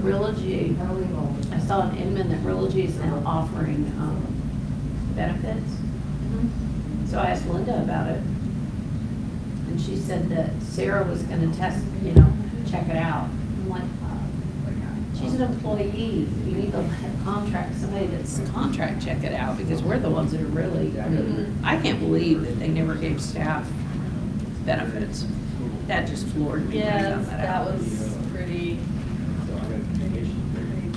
Realogy, I saw an Inman that Realogy is now offering benefits. So I asked Linda about it. And she said that Sarah was going to test, check it out. I'm like, she's an employee. You need to have contract, somebody that's contract check it out, because we're the ones that are really, I can't believe that they never gave staff benefits. That just floored me. Yeah, when I found that out. was pretty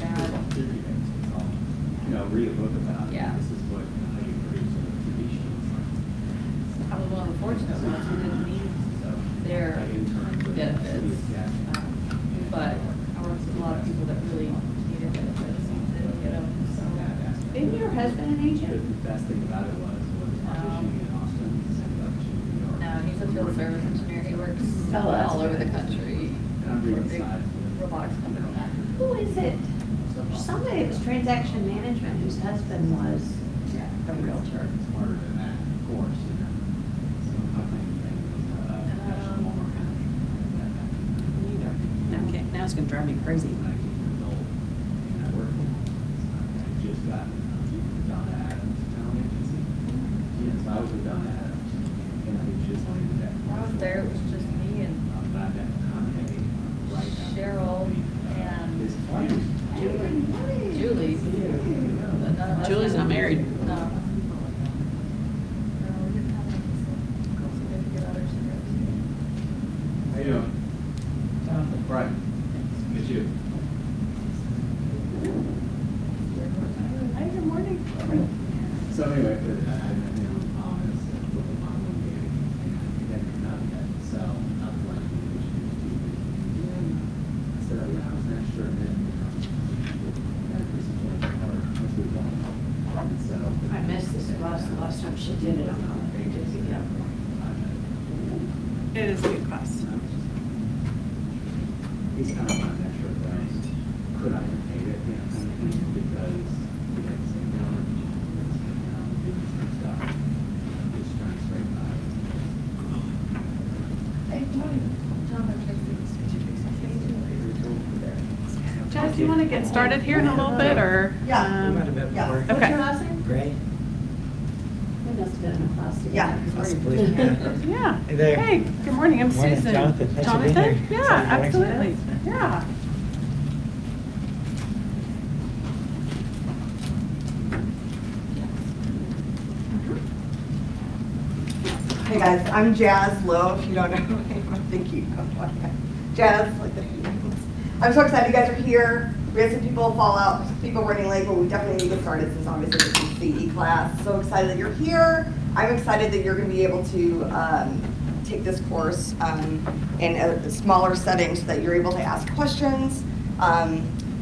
bad. Read a book about it. Yeah. This is what how you produce a TV show. I was one of the fortunate ones who didn't need their benefits. But I worked with a lot of people that really needed benefits and didn't get them. So, Isn't your husband an agent? The best thing about it was auditioning in Austin, sent up to New York. no, he's a field service engineer. He works Oh, that's all over the good. country. And I'm For a reading big sides. robotics company. Who is it? Somebody, it was transaction management, whose husband was a realtor. Smarter than that, of course. So how can you think professional or Okay, now it's going to drive me crazy. 19 years old, and I worked for him. I just got Don Adams talent agency. Yes, I was with Don Adams, and I just did that. When I was there, it was just me and But I met Kanye right after. Cheryl and His wife. Julie. But none of us Julie's had- not married. No. No, we didn't have any significant others. How you doing? Right. Meet you. Hi, good morning. So anyway, but I honest, what the mom gave, and then not that, so I was like, I said, oh yeah, I was not sure, and then, I missed this last time she did it. I'm not very busy. It is a good class. He's kind of not that sure if I could I have paid it, kind of thing, because we had the same knowledge, business and stuff, just trying to straighten out. Jess, do you want to get started here in a little bit, or? Yeah. um, We might have met before. What's your Okay. last name? Gray? We must have been in a class together. Yeah, possibly. Yeah. Hey there. Hey, good morning, I'm Morning, Susan. Jonathan. Thanks for being Jonathan? here. Yeah, Sorry, morning. absolutely, yeah. Hey guys, I'm Jazz Lowe, if you don't know me, I think you know. Jazz, like the names. I'm so excited you guys are here. We had some people fall out, people running late, but we definitely need to get started since obviously this is CE class. So excited that you're here. I'm excited that you're going to be able to take this course in a smaller setting so that you're able to ask questions,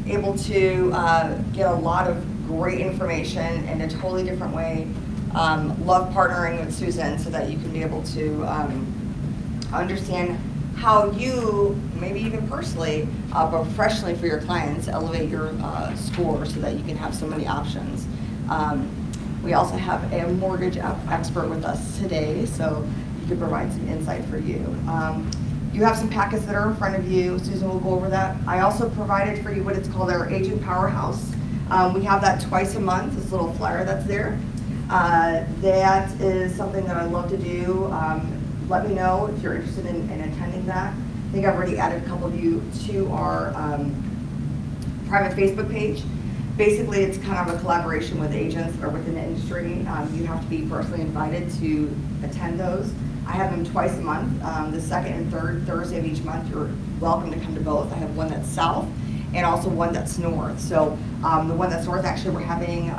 able to get a lot of great information in a totally different way. Love partnering with Susan so that you can be able to understand how you, maybe even personally, but professionally for your clients, elevate your score so that you can have so many options. We also have a mortgage expert with us today, so he can provide some insight for you. You have some packets that are in front of you. Susan will go over that. I also provided for you what it's called our Agent Powerhouse. We have that twice a month, this little flyer that's there. That is something that I love to do. Let me know if you're interested in attending that. I think I've already added a couple of you to our private Facebook page. Basically, it's kind of a collaboration with agents or within the industry. You have to be personally invited to attend those. I have them twice a month. The second and third Thursday of each month, you're welcome to come to both. I have one that's south and also one that's north. So the one that's north, actually, we're having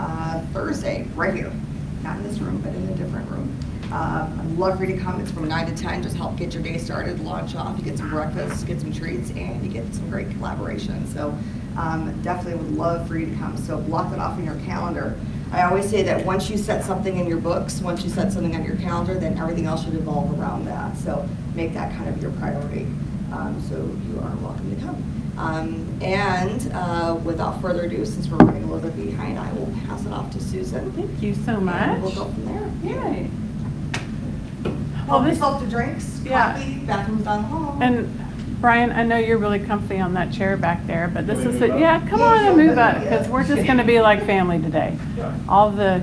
Thursday right here. Not in this room, but in a different room. I'd love for you to come. It's from 9 to 10. Just help get your day started, launch off. You get some breakfast, get some treats, and you get some great collaboration. So definitely would love for you to come. So block it off in your calendar. I always say that once you set something in your books, once you set something on your calendar, then everything else should evolve around that. So make that kind of your priority. So you are welcome to come. Without further ado, since we're running a little bit behind, I will pass it off to Susan. Thank you so much. And we'll go from there. Yay. Help yourself to drinks, Yeah. coffee, bathrooms down the hall. And Brian, I know you're really comfy on that chair back there, but this is, yeah, come on and move up, because we're just going to be like family today. All the,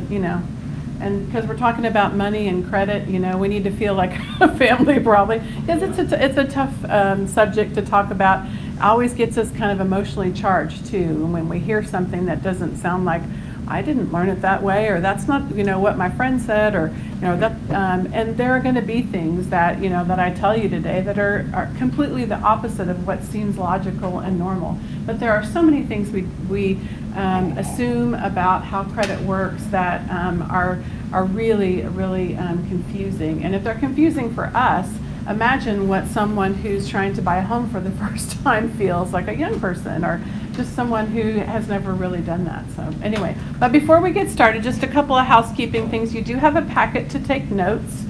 and because we're talking about money and credit, we need to feel like a family probably, because it's a tough subject to talk about. Always gets us kind of emotionally charged too, and when we hear something that doesn't sound like, I didn't learn it that way, or that's not, what my friend said, or, that, and there are going to be things that, that I tell you today that are completely the opposite of what seems logical and normal. But there are so many things we assume about how credit works that are really, really confusing. And if they're confusing for us, imagine what someone who's trying to buy a home for the first time feels like, a young person, or just someone who has never really done that. So anyway, but before we get started, just a couple of housekeeping things. You do have a packet to take notes.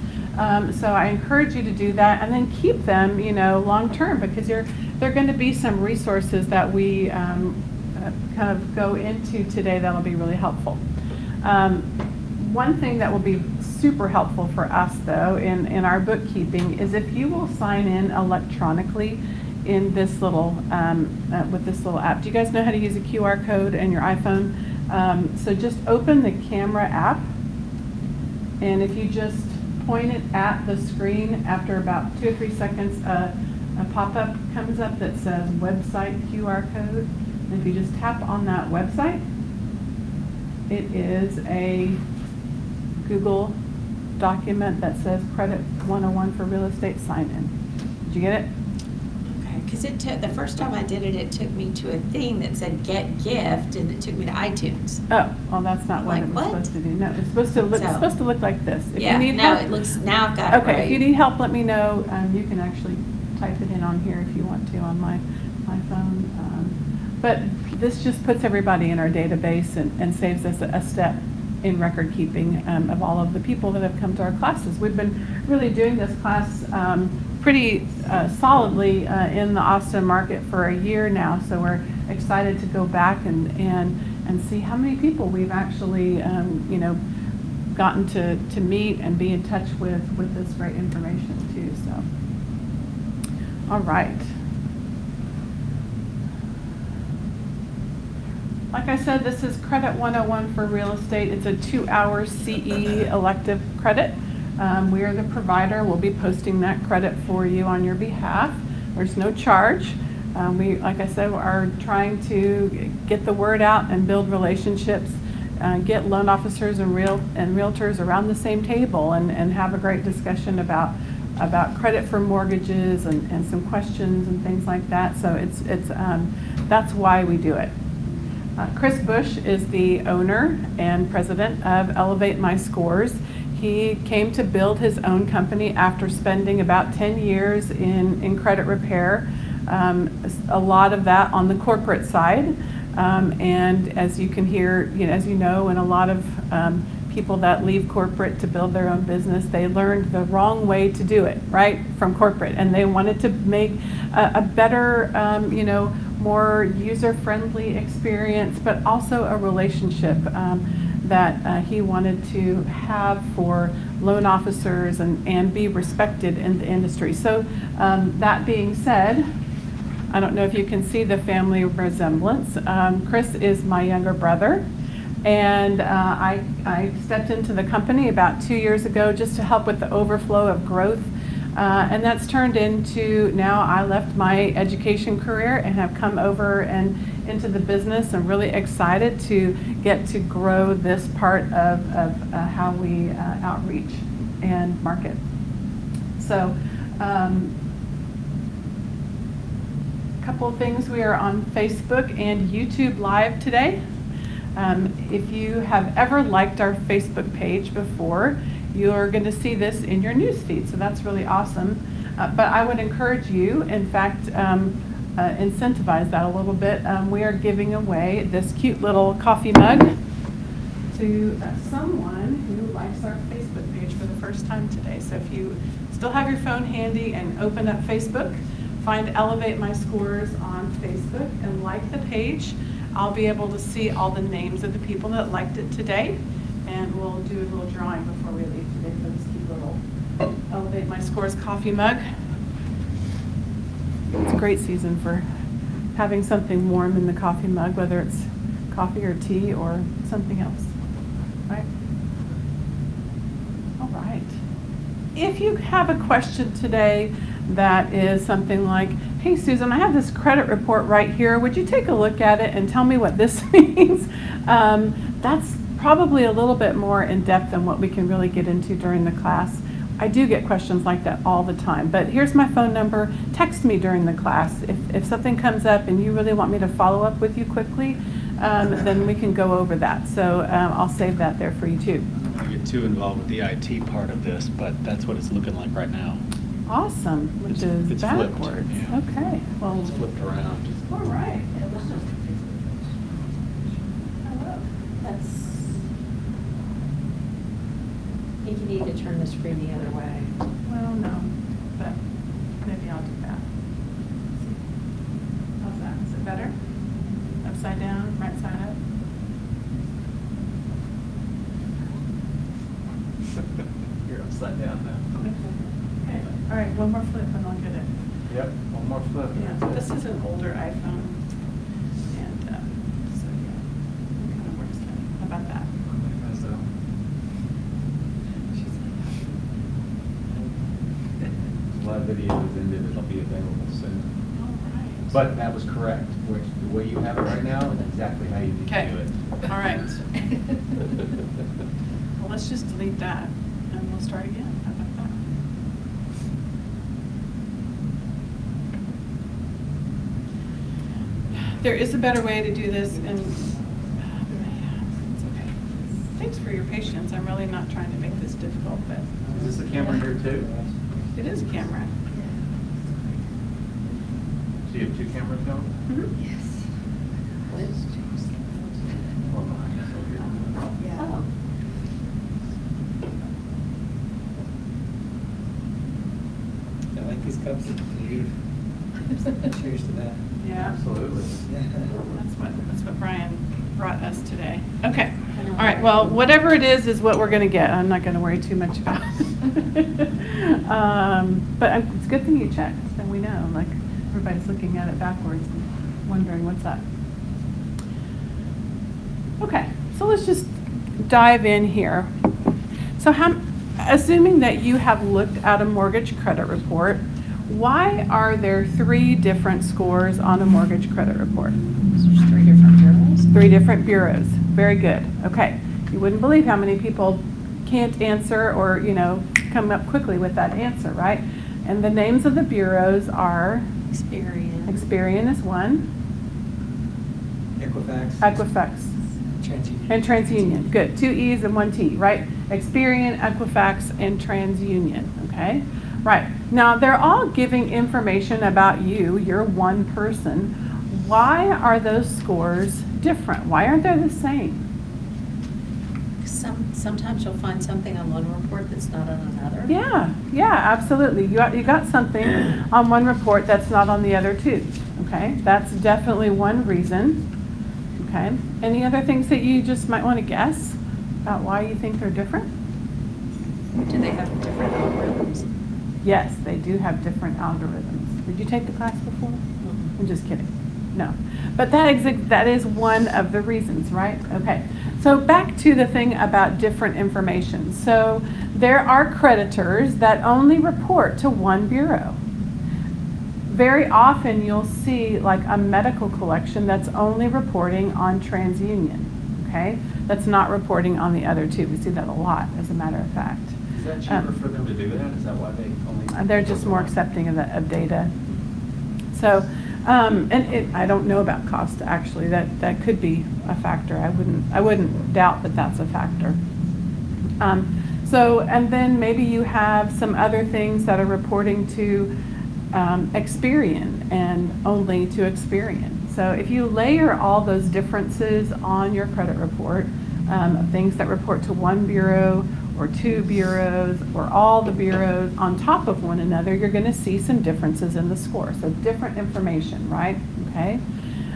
So I encourage you to do that, and then keep them, long term, because there are going to be some resources that we kind of go into today that'll be really helpful. One thing that will be super helpful for us, though, in our bookkeeping is if you will sign in electronically in this little, with this little app. Do you guys know how to use a QR code in your iPhone? So just open the camera app, and if you just point it at the screen, after about 2 or 3 seconds, a pop-up comes up that says website QR code. And if you just tap on that website, it is a Google document that says Credit 101 for Real Estate Sign In. Did you get it? Okay, because the first time I did it, it took me to a thing that said get gift, and it took me to iTunes. Oh, well, that's not what Like, it was what? supposed to do. No, it's supposed to look. It's supposed to look like this. If Yeah, you need now help, it looks, now I've got it okay. right. If you need help, let me know. You can actually type it in on here if you want to on my phone. But this just puts everybody in our database and saves us a step in record keeping of all of the people that have come to our classes. We've been really doing this class pretty solidly in the Austin market for a year now, so we're excited to go back and see how many people we've actually gotten to meet and be in touch with this great information too. So, all right. Like I said, this is Credit 101 for Real Estate. It's a 2-hour CE elective credit. We are the provider. We'll be posting that credit for you on your behalf. There's no charge. We, like I said, are trying to get the word out and build relationships, get loan officers and realtors around the same table and have a great discussion about credit for mortgages and some questions and things like that. So that's why we do it. Chris Bush is the owner and president of Elevate My Scores. He came to build his own company after spending about 10 years in credit repair, a lot of that on the corporate side. And as you can hear, as you know, and a lot of people that leave corporate to build their own business, they learned the wrong way to do it, right, from corporate. And they wanted to make a better, more user-friendly experience, but also a relationship that he wanted to have for loan officers and be respected in the industry. So that being said, I don't know if you can see the family resemblance. Chris is my younger brother, and I stepped into the company about 2 years ago just to help with the overflow of growth. And that's turned into, now I left my education career and have come over and into the business. I'm really excited to get to grow this part of how we outreach and market. So a couple of things. We are on Facebook and YouTube Live today. If you have ever liked our Facebook page before, you're going to see this in your news feed, so that's really awesome. But I would encourage you, in fact, incentivize that a little bit. We are giving away this cute little coffee mug to someone who likes our Facebook page for the first time today. So if you still have your phone handy and open up Facebook, find Elevate My Scores on Facebook and like the page. I'll be able to see all the names of the people that liked it today. And we'll do a little drawing before we leave today for this cute little Elevate My Scores coffee mug. It's a great season for having something warm in the coffee mug, whether it's coffee or tea or something else, right? All right. If you have a question today that is something like, hey Susan, I have this credit report right here. Would you take a look at it and tell me what this means? That's probably a little bit more in depth than what we can really get into during the class. I do get questions like that all the time, but here's my phone number. Text me during the class. If something comes up and you really want me to follow up with you quickly, then we can go over that. So I'll save that there for you too. I get too involved with the IT part of this, but that's what it's looking like right now. Awesome, which is It's flipped, backwards. yeah. Okay, well, It's flipped around. all right. That's, I think you need to turn the screen the other way. Well, no, but maybe I'll do that. How's that? Is it better? Upside down, right side up? You're upside down now. Okay, all right, one more flip and I'll get it. Yep, one more flip. Yeah, this is an older iPhone, and so yeah, it kind of works funny. How about that? She's A lot of videos ended, it'll be available soon. like, all right. But that was correct, which, the way you have it right now is exactly how you need to Okay. do it. All right. Well, let's just delete that and we'll start again. How about that? There is a better way to do this, and it's okay. Thanks for your patience. I'm really not trying to make this difficult, but Is this a camera here too? it is a camera. So you have two cameras going? Mhm. Hold on, I guess I'll get Oh, I like these cups. Cheers to that. Yeah. Absolutely. That's what Brian brought us today. Okay, all right, well, whatever it is what we're gonna get. I'm not gonna worry too much about it. But it's a good thing you checked, so we know, like, everybody's looking at it backwards and wondering what's up. Okay, so let's just dive in here. So assuming that you have looked at a mortgage credit report, why are there 3 different scores on a mortgage credit report? there's 3 different bureaus. 3 different bureaus. Very good. Okay. You wouldn't believe how many people can't answer or, come up quickly with that answer, right? And the names of the bureaus are Experian is one, Equifax. Equifax, TransUnion. and TransUnion. Good. 2 E's and 1 T, right? Experian, Equifax, and TransUnion. Okay? Right. Now, they're all giving information about you. You're one person. Why are those scores different? Why aren't they the same? Sometimes you'll find something on one report that's not on another. Yeah, absolutely. You got something on one report that's not on the other 2. Okay? That's definitely one reason. Okay? Any other things that you just might want to guess about why you think they're different? Do they have different algorithms? Yes, they do have different algorithms. Did you take the class before? I'm just kidding. No. But that is one of the reasons, right? Okay. So back to the thing about different information. So there are creditors that only report to one bureau. Very often you'll see like a medical collection that's only reporting on TransUnion, okay? That's not reporting on the other 2. We see that a lot, as a matter of fact. Is that cheaper for them to do that? Is that why they only? They're just more accepting of data. So, I don't know about cost, actually. That could be a factor. I wouldn't doubt that that's a factor. And then maybe you have some other things that are reporting to Experian and only to Experian. So if you layer all those differences on your credit report, things that report to one bureau or 2 bureaus or all the bureaus on top of one another, you're going to see some differences in the score. So different information, right? Okay.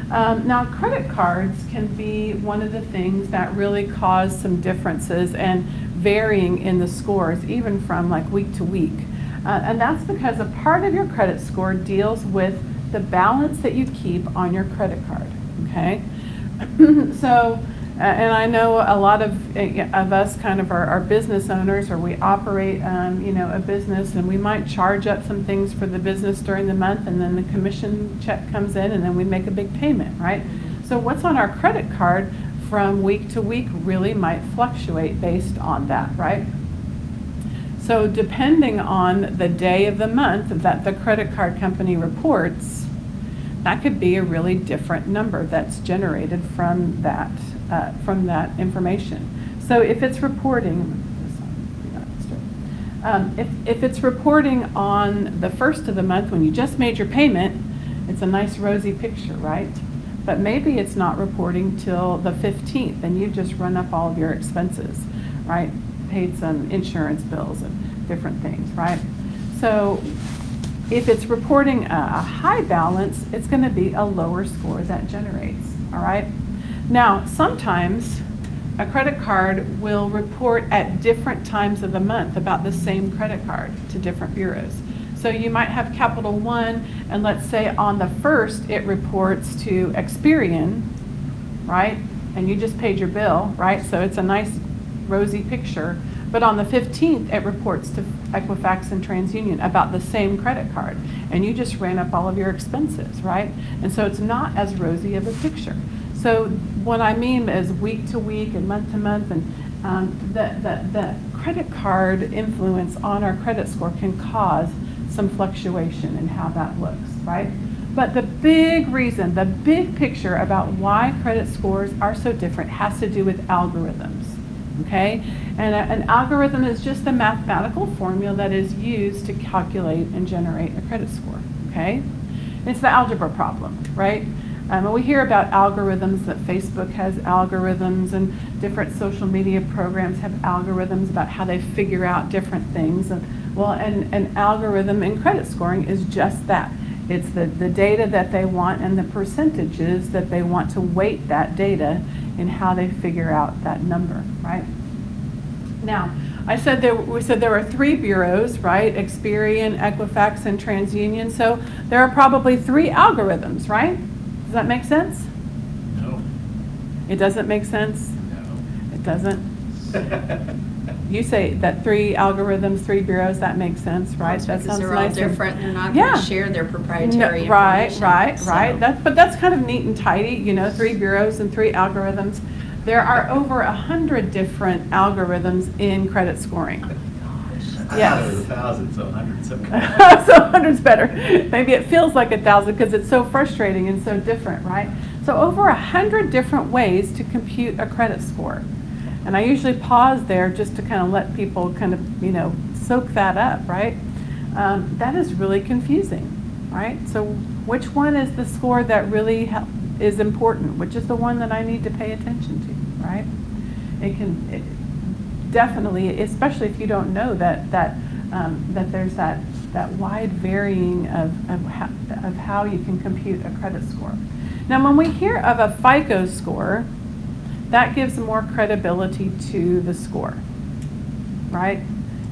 Now, credit cards can be one of the things that really cause some differences and varying in the scores, even from like week to week. And that's because a part of your credit score deals with the balance that you keep on your credit card, okay? So, and I know a lot of us kind of are business owners, or we operate, a business, and we might charge up some things for the business during the month, and then the commission check comes in, and then we make a big payment, right? So what's on our credit card from week to week really might fluctuate based on that, right? So depending on the day of the month that the credit card company reports, that could be a really different number that's generated from that information. So if it's reporting, if it's reporting on the first of the month when you just made your payment, it's a nice rosy picture, right? But maybe it's not reporting till the 15th, and you've just run up all of your expenses, right? Paid some insurance bills and different things, right? So if it's reporting a high balance, it's going to be a lower score that generates, all right? Now, sometimes a credit card will report at different times of the month about the same credit card to different bureaus. So you might have Capital One, and let's say on the 1st it reports to Experian, right? And you just paid your bill, right? So it's a nice rosy picture. But on the 15th, it reports to Equifax and TransUnion about the same credit card. And you just ran up all of your expenses, right? And so it's not as rosy of a picture. So what I mean is week to week and month to month, and the credit card influence on our credit score can cause some fluctuation in how that looks, right? But the big reason, the big picture about why credit scores are so different has to do with algorithms, okay? And an algorithm is just a mathematical formula that is used to calculate and generate a credit score, okay? It's the algebra problem, right? And we hear about algorithms, that Facebook has algorithms, and different social media programs have algorithms about how they figure out different things. And an algorithm in credit scoring is just that. It's the data that they want and the percentages that they want to weight that data in how they figure out that number, right? Now, we said there were 3 bureaus, right? Experian, Equifax, and TransUnion. So there are probably 3 algorithms, right? Does that make sense? No. It doesn't make sense? No. It doesn't? You say that 3 algorithms, 3 bureaus, that makes sense, right? That Because sounds they're all nice and- different, they're not Yeah. going to share their proprietary Right, information. right. so- But that's kind of neat and tidy, 3 bureaus and 3 algorithms. There are over 100 different algorithms in credit scoring. Yes. It was 1,000, so 100's okay. So 100's better. Maybe it feels like 1,000 because it's so frustrating and so different, right? So over 100 different ways to compute a credit score. And I usually pause there just to kind of let people kind of, soak that up, right? That is really confusing, right? So which one is the score that really is important? Which is the one that I need to pay attention to, right? It definitely, especially if you don't know that there's that wide varying of how you can compute a credit score. Now, when we hear of a FICO score, that gives more credibility to the score, right?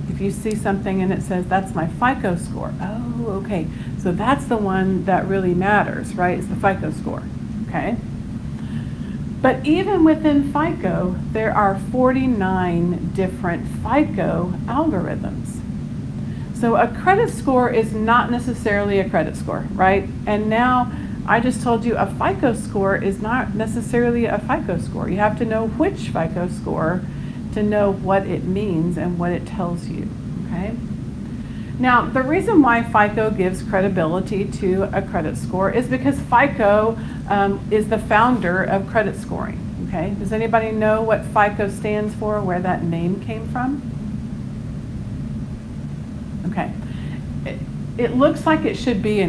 If you see something and it says, that's my FICO score, oh, okay, so that's the one that really matters, right? It's the FICO score, okay? But even within FICO, there are 49 different FICO algorithms. So a credit score is not necessarily a credit score, right? And now I just told you a FICO score is not necessarily a FICO score. You have to know which FICO score to know what it means and what it tells you, okay? Now, the reason why FICO gives credibility to a credit score is because FICO is the founder of credit scoring, okay? Does anybody know what FICO stands for, where that name came from? Okay. It looks like it should be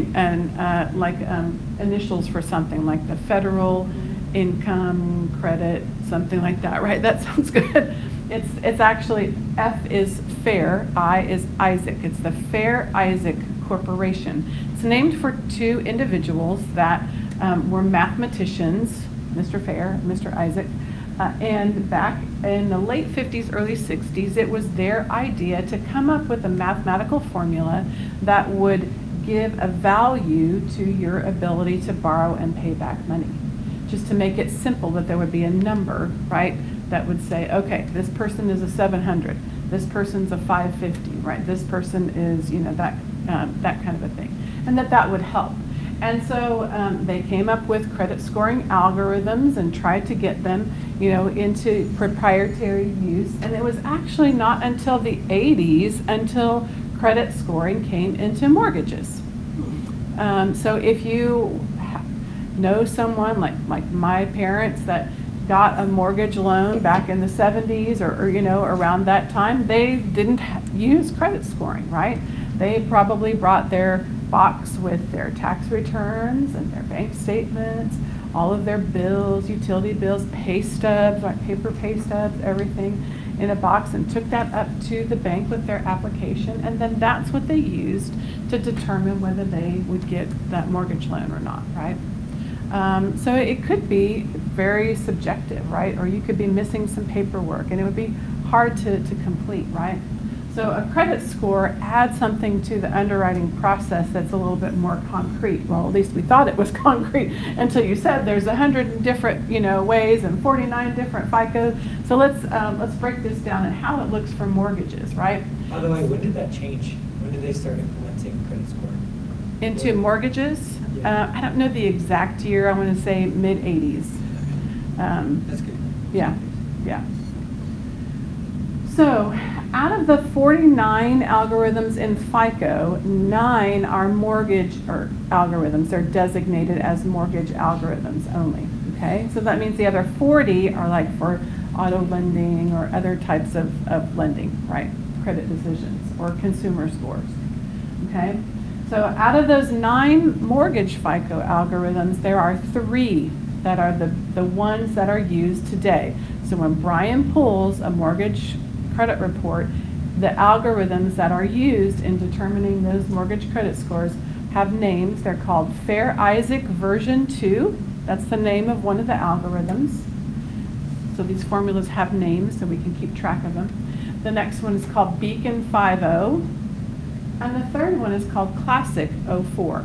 initials for something like the federal income credit, something like that, right? That sounds good. It's actually, F is Fair, I is Isaac. It's the Fair Isaac Corporation. It's named for 2 individuals that were mathematicians, Mr. Fair, Mr. Isaac, And back in the late 50s, early 60s, it was their idea to come up with a mathematical formula that would give a value to your ability to borrow and pay back money. Just to make it simple, that there would be a number, right, that would say, okay, this person is a 700, this person's a 550, right, this person is, that kind of a thing, and that would help. And so they came up with credit scoring algorithms and tried to get them, into proprietary use. And it was actually not until the 80s until credit scoring came into mortgages. So if you know someone like my parents that got a mortgage loan back in the 70s or around that time, they didn't use credit scoring, right? They probably brought their box with their tax returns and their bank statements, all of their bills, utility bills, pay stubs, like paper pay stubs, everything in a box, and took that up to the bank with their application, and then that's what they used to determine whether they would get that mortgage loan or not, right? So it could be very subjective, right? Or you could be missing some paperwork and it would be hard to complete, right? So a credit score adds something to the underwriting process that's a little bit more concrete. Well, at least we thought it was concrete until you said there's 100 different, ways and 49 different FICO. So let's break this down and how it looks for mortgages, right? By the way, when did that change? When did they start implementing credit scoring? Into mortgages? Yeah. I don't know the exact year. I want to say mid-80s. That's good. Yeah. So out of the 49 algorithms in FICO, 9 are mortgage algorithms. They're designated as mortgage algorithms only, okay? So that means the other 40 are like for auto lending or other types of lending, right? Credit decisions or consumer scores, okay? So out of those 9 mortgage FICO algorithms, there are 3 that are the ones that are used today. So when Brian pulls a mortgage credit report, the algorithms that are used in determining those mortgage credit scores have names. They're called Fair Isaac version 2. That's the name of one of the algorithms. So these formulas have names so we can keep track of them. The next one is called Beacon 5.0. And the third one is called Classic 04.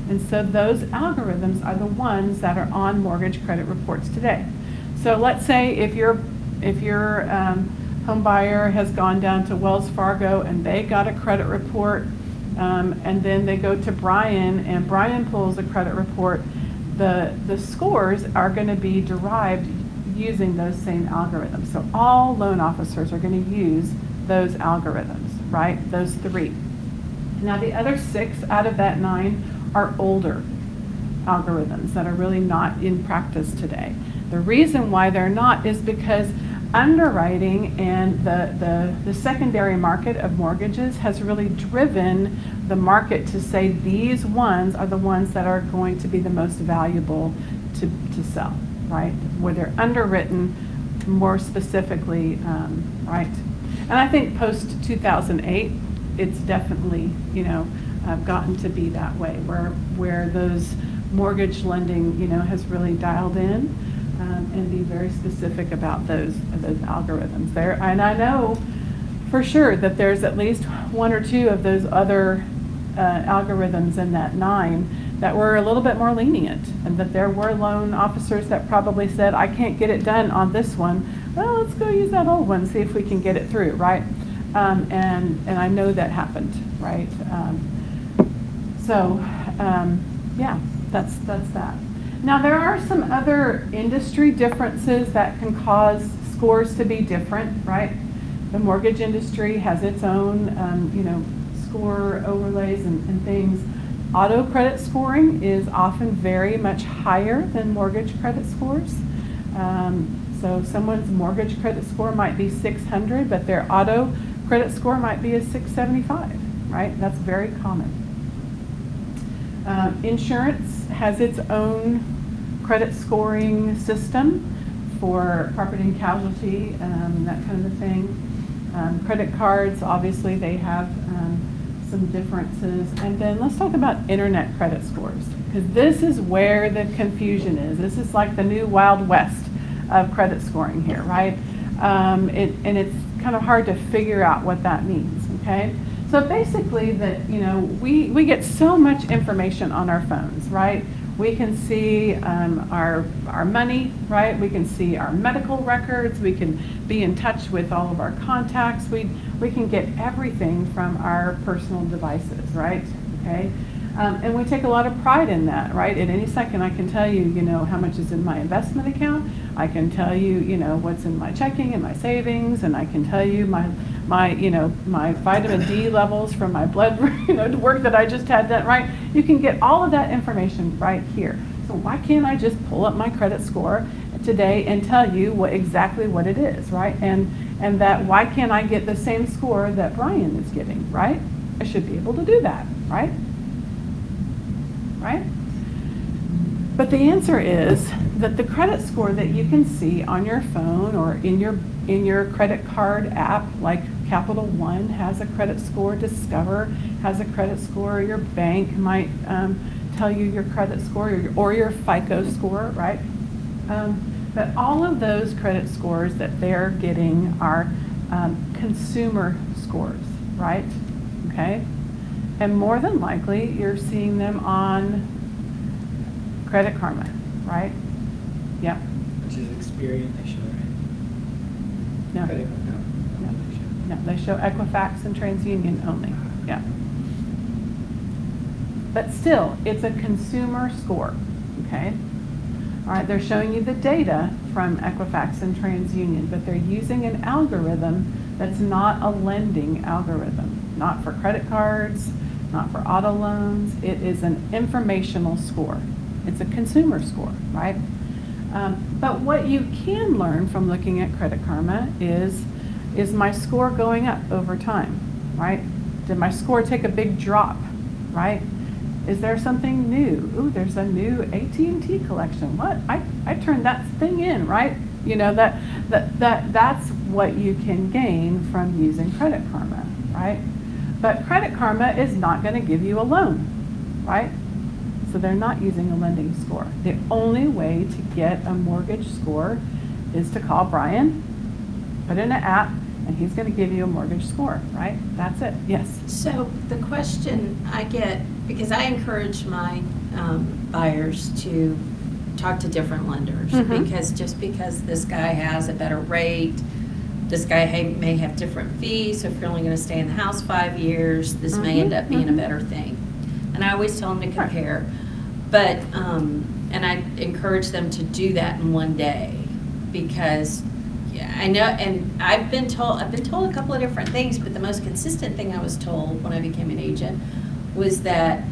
And so those algorithms are the ones that are on mortgage credit reports today. So let's say if your home buyer has gone down to Wells Fargo and they got a credit report, and then they go to Brian and Brian pulls a credit report, the scores are going to be derived using those same algorithms. So all loan officers are going to use those algorithms, right? Those 3. Now the other 6 out of that 9 are older algorithms that are really not in practice today. The reason why they're not is because underwriting and the secondary market of mortgages has really driven the market to say these ones are the ones that are going to be the most valuable to sell, right? Where they're underwritten more specifically, right? And I think post 2008, it's definitely, gotten to be that way where those mortgage lending, has really dialed in. And be very specific about those algorithms there. And I know for sure that there's at least 1 or 2 of those other algorithms in that 9 that were a little bit more lenient, and that there were loan officers that probably said, I can't get it done on this one. Well, let's go use that old one, see if we can get it through, right? And I know that happened, right? Yeah, that's that. Now there are some other industry differences that can cause scores to be different, right? The mortgage industry has its own, score overlays and things. Auto credit scoring is often very much higher than mortgage credit scores. So someone's mortgage credit score might be 600, but their auto credit score might be a 675, right? That's very common. Insurance has its own credit scoring system for property and casualty, that kind of thing. Credit cards, obviously, they have some differences. And then let's talk about internet credit scores, because this is where the confusion is. This is like the new Wild West of credit scoring here, right? And it's kind of hard to figure out what that means, okay? So basically we get so much information on our phones, right? We can see our money, right? We can see our medical records. We can be in touch with all of our contacts. We can get everything from our personal devices, right? Okay, and we take a lot of pride in that, right? At any second, I can tell you, how much is in my investment account. I can tell you, what's in my checking and my savings, and I can tell you my vitamin D levels from my blood, work that I just had done, right? You can get all of that information right here. So why can't I just pull up my credit score today and tell you exactly what it is, right? And that why can't I get the same score that Brian is getting, right? I should be able to do that, right? Right? But the answer is that the credit score that you can see on your phone or in your credit card app, like Capital One has a credit score, Discover has a credit score, your bank might tell you your credit score or your FICO score, right? But all of those credit scores that they're getting are consumer scores, right? Okay? And more than likely, you're seeing them on Credit Karma, right? Yep. Which is Experian they show, right? No. Credit card, no. No. They show. No, they show Equifax and TransUnion only, yeah. But still, it's a consumer score, okay? All right, they're showing you the data from Equifax and TransUnion, but they're using an algorithm that's not a lending algorithm, not for credit cards, not for auto loans. It is an informational score. It's a consumer score, right? But what you can learn from looking at Credit Karma is my score going up over time, right? Did my score take a big drop, right? Is there something new? Ooh, there's a new AT&T collection. What? I turned that thing in, right? That's what you can gain from using Credit Karma, right? But Credit Karma is not going to give you a loan, right? So they're not using a lending score. The only way to get a mortgage score is to call Brian, put in an app, and he's going to give you a mortgage score, right? That's it. Yes. So the question I get, because I encourage my buyers to talk to different lenders, because just because this guy has a better rate, this guy may have different fees, so if you're only going to stay in the house 5 years, this may end up being a better thing. And I always tell them to compare, but, and I encourage them to do that in one day, because I know, and I've been told a couple of different things, but the most consistent thing I was told when I became an agent was that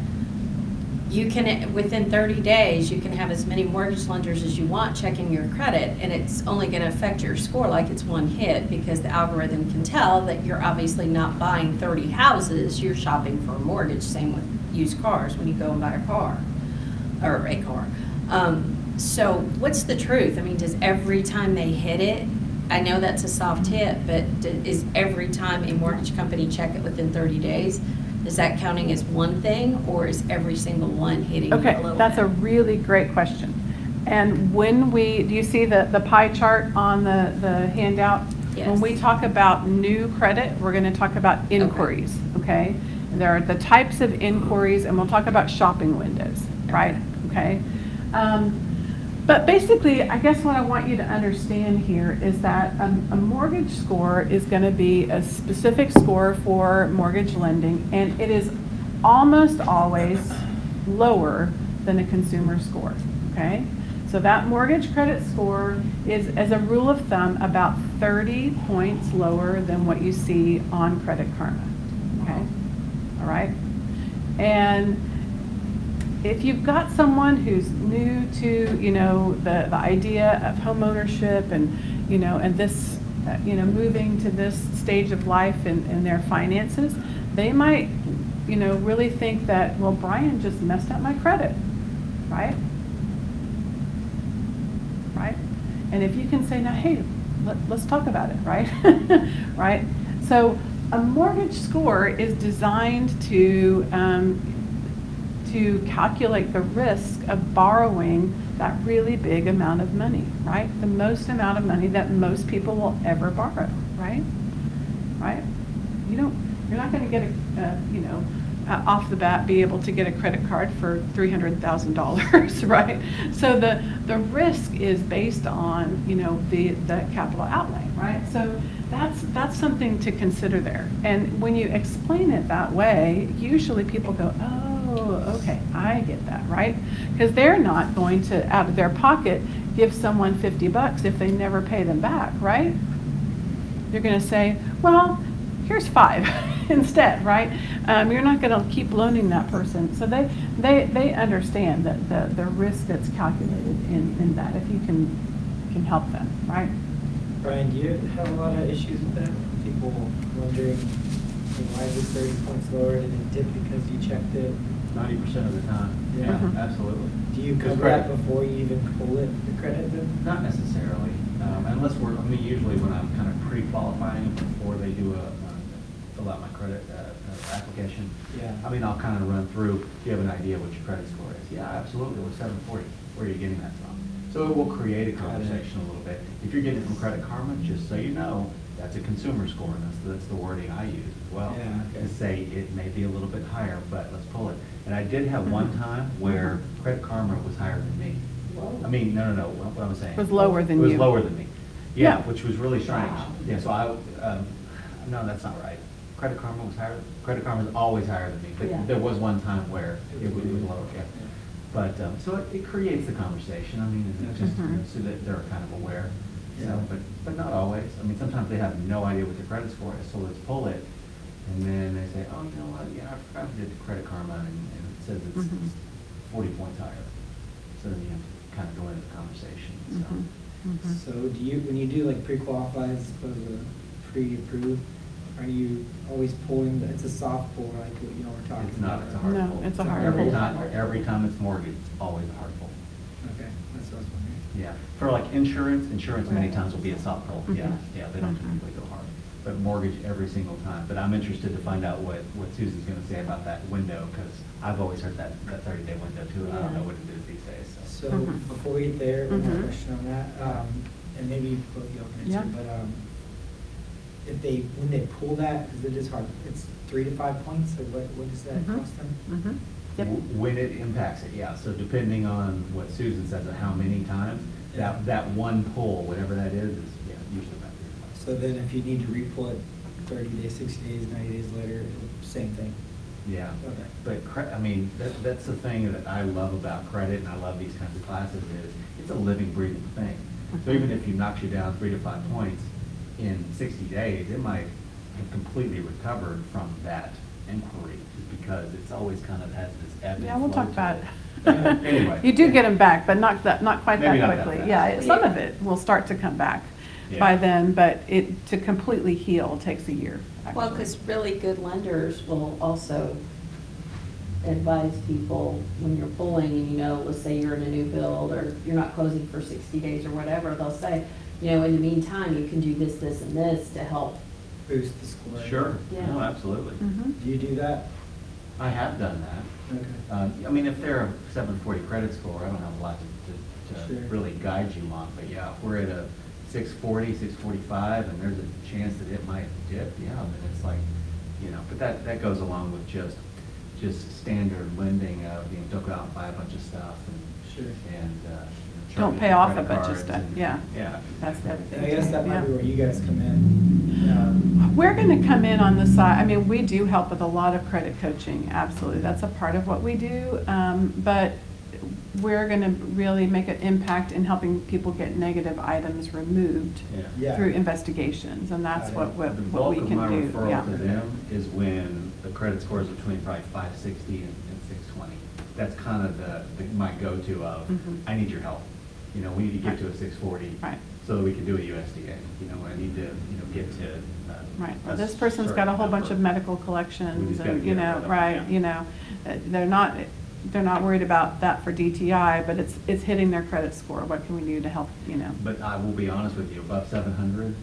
you can, within 30 days, you can have as many mortgage lenders as you want checking your credit, and it's only going to affect your score like it's one hit, because the algorithm can tell that you're obviously not buying 30 houses, you're shopping for a mortgage. Same with used cars when you go and buy a car, or a car. So what's the truth? I mean, does every time they hit it, I know that's a soft hit, but is every time a mortgage company check it within 30 days, is that counting as one thing, or is every single one hitting a little bit? That's a really great question. And do you see the pie chart on the handout? Yes. When we talk about new credit, we're going to talk about inquiries, okay? And there are the types of inquiries, and we'll talk about shopping windows, right? Okay. But basically, I guess what I want you to understand here is that a mortgage score is going to be a specific score for mortgage lending, and it is almost always lower than a consumer score, okay? So that mortgage credit score is, as a rule of thumb, about 30 points lower than what you see on Credit Karma, okay? All right? And if you've got someone who's new to, the idea of home ownership and, and this, moving to this stage of life in their finances, they might, really think that, well, Brian just messed up my credit, right? Right? And if you can say, now, hey, let's talk about it, right? Right? So a mortgage score is designed to to calculate the risk of borrowing that really big amount of money, right? The most amount of money that most people will ever borrow, right? Right? You're not going to get off the bat be able to get a credit card for $300,000, right? So the risk is based on, the capital outlay, right? So that's something to consider there. And when you explain it that way, usually people go, oh, okay, I get that, right? Because they're not going to, out of their pocket, give someone $50 if they never pay them back, right? You're going to say, well, here's $5 instead, right? You're not going to keep loaning that person. So they understand that the risk that's calculated in that, if you can help them, right? Brian, do you have a lot of issues with that? People wondering, why is this 30 points lower? Did it dip because you checked it? 90% of the time. Yeah, Mhm. absolutely. Do you Because cover that credit- before you even pull it, the credit then? Not necessarily, unless usually when I'm kind of pre-qualifying before they do fill out my credit application. Yeah. I'll kind of run through, do you have an idea what your credit score is? Yeah, absolutely, it was 740. Where are you getting that from? So it will create a conversation a little bit. If you're getting it from Credit Karma, just so you know, that's a consumer score, and that's the wording I use as well. Yeah, okay. To say it may be a little bit higher, but let's pull it. And I did have one time where Credit Karma was higher than me. No, what I was saying. It was lower than It was you. lower than me. Yeah, Yeah. which was really strange. Wow. Yeah, so no, that's not right. Credit Karma was higher, Credit Karma is always higher than me, Yeah. but there was one time where it was lower, yeah. But, so it creates the conversation, it's just, so that they're kind of aware. Yeah. So, but not always. Sometimes they have no idea what their credit score is, so let's pull it. And then they say, oh, you know what, yeah, I forgot to do the Credit Karma, and it says it's Mhm. 40 points higher. So then you have to kind of go into the conversation, so. Mhm. Mhm. So do you, when you do like pre-qualify as opposed to pre-approved, are you always pulling, it's a soft pull, like what we're talking It's not, about? it's a hard No, pull. it's a hard Every pull. time it's mortgage, it's always a hard pull. Okay, that's what I was wondering. Yeah, for like insurance many times will be a soft pull, yeah, Mhm. yeah, they don't Mhm. typically go hard. But mortgage every single time, but I'm interested to find out what Susan's gonna say about that window, because I've always heard that 30-day window too, and I don't know what it is these days, so. So Mhm. before we get there, one more Mhm. question on that, and maybe both of y'all can Yeah. answer, but when they pull that, because it is hard, it's 3 to 5 points, so what does that Mhm. cost them? Mhm. Yep. When it impacts it, yeah, so depending on what Susan says and how many times, Yeah. that one pull, whatever that is, yeah, usually about 3 So then if you need to re-pull it 30 days, 60 days, 90 days later, same thing? Yeah, Okay. but that's the thing that I love about credit, and I love these kinds of classes, is it's a living, breathing thing. So even if you knocks you down 3 to 5 points in 60 days, it might have completely recovered from that inquiry, just because it's always kind of has this ebb and Yeah, we'll flow talk to about it. it. Anyway. You do get them back, but not quite Maybe that not that quickly. fast. Yeah, some of it will start to come back by Yeah. then, but to completely heal takes a year, Well, actually. because really good lenders will also advise people when you're pulling, and let's say you're in a new build, or you're not closing for 60 days or whatever, they'll say, in the meantime, you can do this, this, and this to help. Boost the score? Sure, Yeah. no, absolutely. Mhm. Do you do that? I have done that. Okay. If they're a 740 credit score, I don't have a lot to Sure. really guide you on, but yeah, if we're at a 640, 645, and there's a chance that it might dip, yeah, then it's like, but that goes along with just standard lending of, don't go out and buy a bunch of stuff Sure. and Don't charge pay your off a credit bunch of cards stuff, and- yeah. Yeah. That's the other And I guess that might be Yeah. where you guys come in. We're going to come in on the side, we do help with a lot of credit coaching, absolutely. That's a part of what we do, but we're going to really make an impact in helping people get negative items removed Yeah. through investigations, and that's Got what it. The what bulk we of can my do. referral Yeah. to them is when the credit score is between probably 560 and 620. That's kind of my go-to of, Mhm. I need your help. We need to get to a 640. Right. So that we can do a USDA. I need to, get to. Right, a well, this person's got a whole bunch of certain medical We collections just gotta and, get it right, yeah. they're not worried about that for DTI, but it's hitting their credit score. What can we do to help, But I will be honest with you, above 700,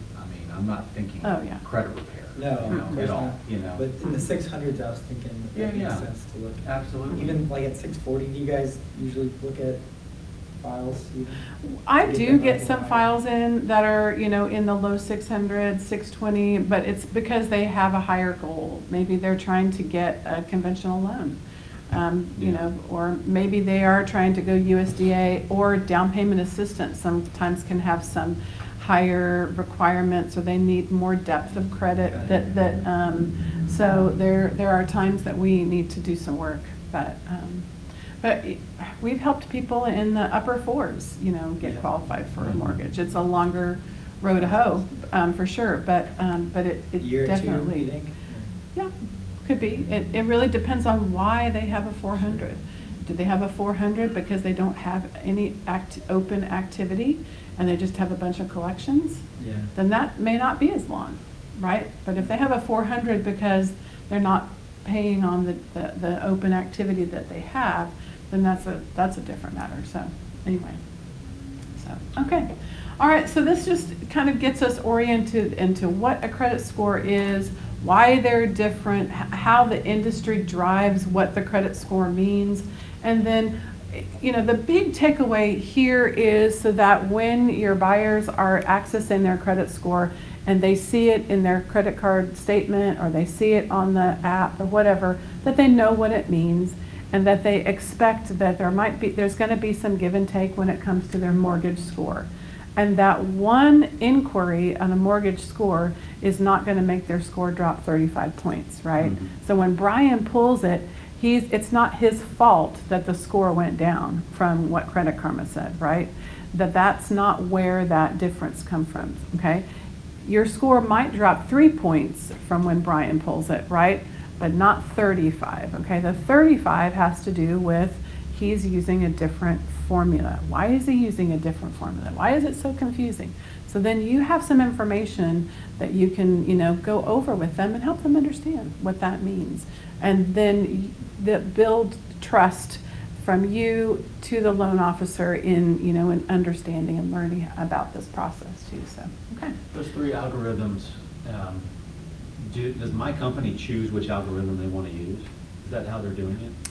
I'm not thinking Oh, yeah. credit repair. No, of course at all, not. you know? But in the 600s, I was thinking Yeah, it makes yeah. sense to look at. Absolutely. Even like at 640, do you guys usually look at files? Even? I To do them get up some higher? files in that are, in the low 600s, 620, but it's because they have a higher goal. Maybe they're trying to get a conventional loan. Yeah. Or maybe they are trying to go USDA, or down payment assistance sometimes can have some higher requirements, or they need more depth of credit so there are times that we need to do some work, but we've helped people in the upper fours, get Yeah. qualified for a mortgage. It's a longer road to hoe, for sure, but it Year or definitely. two, you think? Yeah, could be. It really depends on why they have a 400. Do they have a 400 because they don't have any open activity and they just have a bunch of collections? Yeah. Then that may not be as long, right? But if they have a 400 because they're not paying on the open activity that they have, then that's a different matter. So anyway, okay. All right, so this just kind of gets us oriented into what a credit score is, why they're different, how the industry drives what the credit score means, and then, the big takeaway here is so that when your buyers are accessing their credit score and they see it in their credit card statement or they see it on the app or whatever, that they know what it means and that they expect that there's going to be some give and take when it comes to their mortgage score. And that one inquiry on a mortgage score is not going to make their score drop 35 points, right? Mhm. So when Brian pulls it, it's not his fault that the score went down from what Credit Karma said, right? That's not where that difference comes from, okay? Your score might drop 3 points from when Brian pulls it, right? But not 35, okay? The 35 has to do with he's using a different formula. Why is he using a different formula? Why is it so confusing? So then you have some information that you can, go over with them and help them understand what that means. And then build trust from you to the loan officer in, in understanding and learning about this process too, so, okay. Those three algorithms, does my company choose which algorithm they want to use? Is that how they're doing it?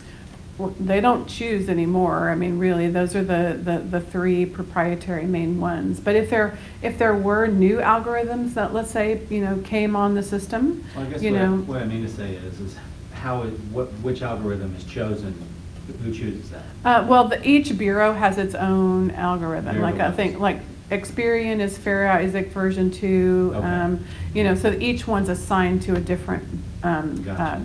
Well, they don't choose anymore. I mean, really, those are the three proprietary main ones. But if there were new algorithms that, let's say, came on the system, Well, I guess what I mean to say is which algorithm is chosen, who chooses that? well, each bureau has its own algorithm. Bureau Like I think, like Experian is Fair Isaac version 2. Okay. So each one's assigned to a different Gotcha.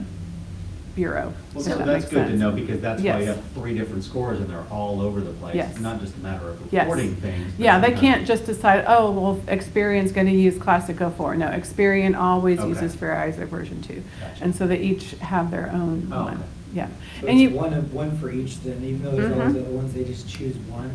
bureau. Well, if so that that's makes good to sense. know, because that's why Yes. you have 3 different scores and they're all over the place. Yes. It's not just a matter of Yes. reporting things. but Yeah, they sometimes- can't just decide, oh, well, Experian's going to use Classic 04. No, Experian always Okay. uses Fair Isaac version 2. Gotcha. And so they each have their own Oh, one. okay. Yeah. So And it's you, one for each then, even though there's always other ones, they just choose one?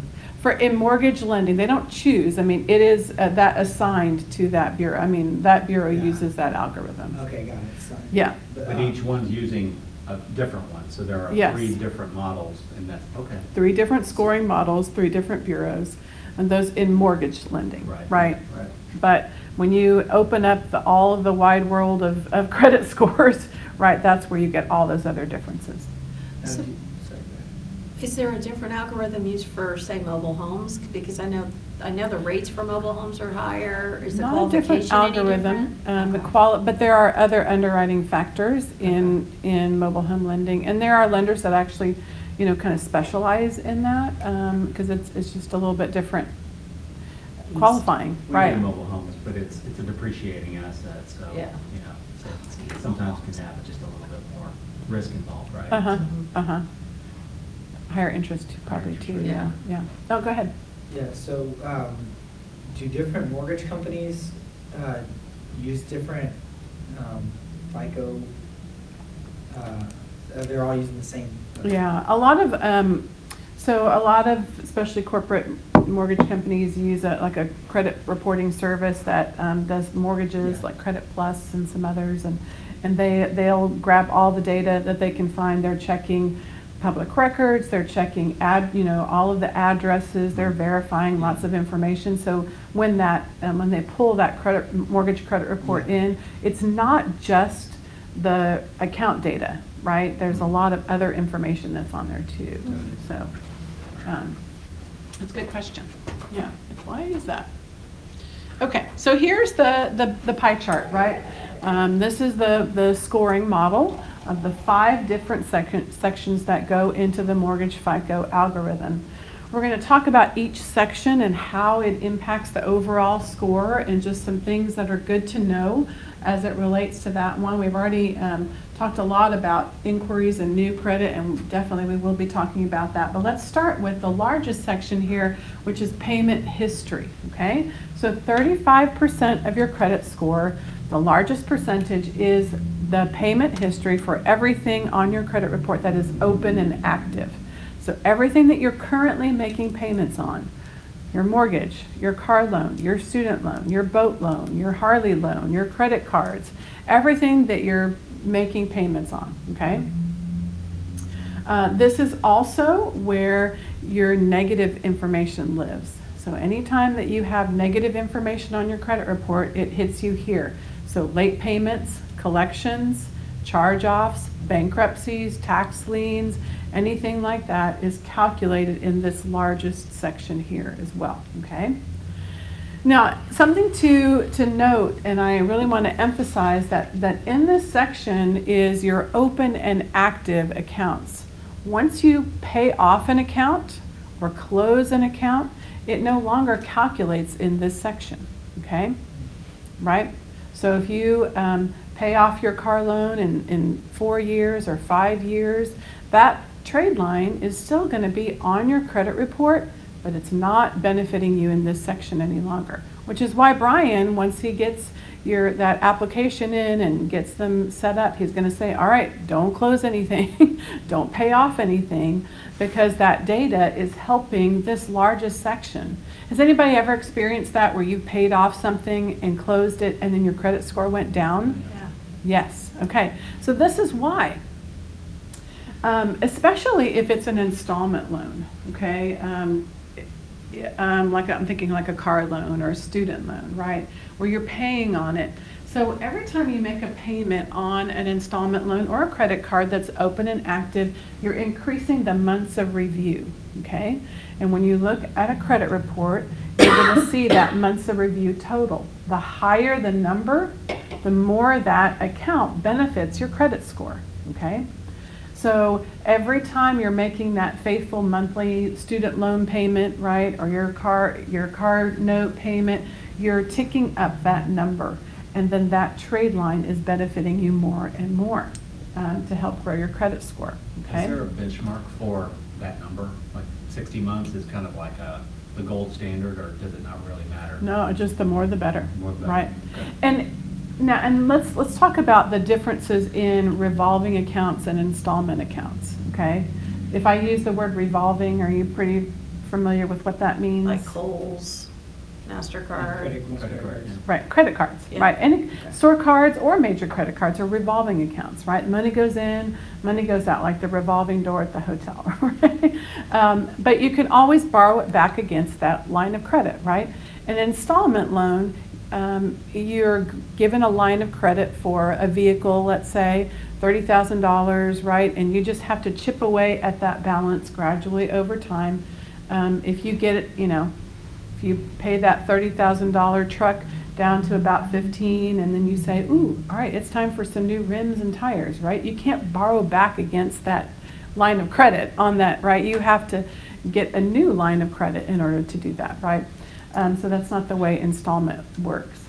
in mortgage lending, they don't choose. I mean, it is that assigned to that bureau. I mean, that bureau Yeah. uses that algorithm. Okay, got it, sorry. Yeah. But each one's using a different one, so there are Yes. 3 different models, and that's, okay. 3 different scoring models, 3 different bureaus, and those in mortgage lending, right? Right. But when you open up all of the wide world of credit scores, right, that's where you get all those other differences. Now, So- sorry, go ahead. Is there a different algorithm used for, say, mobile homes? Because I know the rates for mobile homes are higher. Is the Not a different qualification any algorithm, different? but there are other underwriting factors in mobile home lending, and there are lenders that actually, kind of specialize in that, because it's just a little bit different qualifying, We right? do mobile homes, but it's a depreciating asset, so, Yeah. so sometimes can have just a little bit more risk involved, right? Uh-huh. Higher interest probably interest too, rate. yeah. Oh, go ahead. Yeah, so, do different mortgage companies, use different, FICO, they're all using the same? Yeah, a lot of, especially corporate mortgage companies use like a credit reporting service that does mortgages, Yeah. like Credit Plus and some others, and they'll grab all the data that they can find. They're checking public records, they're checking all of the addresses, they're verifying lots of information. So when they pull that mortgage credit report in, it's not just the account data, right? There's a lot of other information that's on there too. So that's a good question. Yeah, why is that? Okay, so here's the pie chart, right? This is the scoring model of the 5 different sections that go into the mortgage FICO algorithm. We're going to talk about each section and how it impacts the overall score and just some things that are good to know as it relates to that one. We've already talked a lot about inquiries and new credit, and definitely we will be talking about that. But let's start with the largest section here, which is payment history, okay? So 35% of your credit score, the largest percentage, is the payment history for everything on your credit report that is open and active. So everything that you're currently making payments on, your mortgage, your car loan, your student loan, your boat loan, your Harley loan, your credit cards, everything that you're making payments on, okay? This is also where your negative information lives. So anytime that you have negative information on your credit report, it hits you here. So late payments, collections, charge-offs, bankruptcies, tax liens, anything like that is calculated in this largest section here as well, okay? Now, something to note, and I really want to emphasize that in this section is your open and active accounts. Once you pay off an account or close an account, it no longer calculates in this section, okay? Right? So if you pay off your car loan in 4 years or 5 years, that trade line is still going to be on your credit report, but it's not benefiting you in this section any longer, which is why Brian, once he gets that application in and gets them set up, he's going to say, all right, don't close anything, don't pay off anything, because that data is helping this largest section. Has anybody ever experienced that where you paid off something and closed it and then your credit score went down? Yeah. Yes. Okay. So this is why. Especially if it's an installment loan, okay? Like I'm thinking like a car loan or a student loan, right? Where you're paying on it. So every time you make a payment on an installment loan or a credit card that's open and active, you're increasing the months of review, okay? And when you look at a credit report, you're going to see that months of review total. The higher the number, the more that account benefits your credit score, okay? So every time you're making that faithful monthly student loan payment, right, or your car note payment, you're ticking up that number. And then that trade line is benefiting you more and more to help grow your credit score, okay? Is there a benchmark for that number? Like 60 months is kind of like the gold standard, or does it not really matter? No, just the more the better, More the better. right? Okay. And let's talk about the differences in revolving accounts and installment accounts, okay? If I use the word revolving, are you pretty familiar with what that means? Like Kohl's, MasterCard. Credit cards. Right, credit cards, Yeah. right? Any store cards or major credit cards are revolving accounts, right? Money goes in, money goes out, like the revolving door at the hotel, right? But you can always borrow it back against that line of credit, right? An installment loan, you're given a line of credit for a vehicle, let's say $30,000, right? And you just have to chip away at that balance gradually over time. If you get it, if you pay that $30,000 truck down to about 15, and then you say, ooh, all right, it's time for some new rims and tires, right? You can't borrow back against that line of credit on that, right? You have to get a new line of credit in order to do that, right? So that's not the way installment works.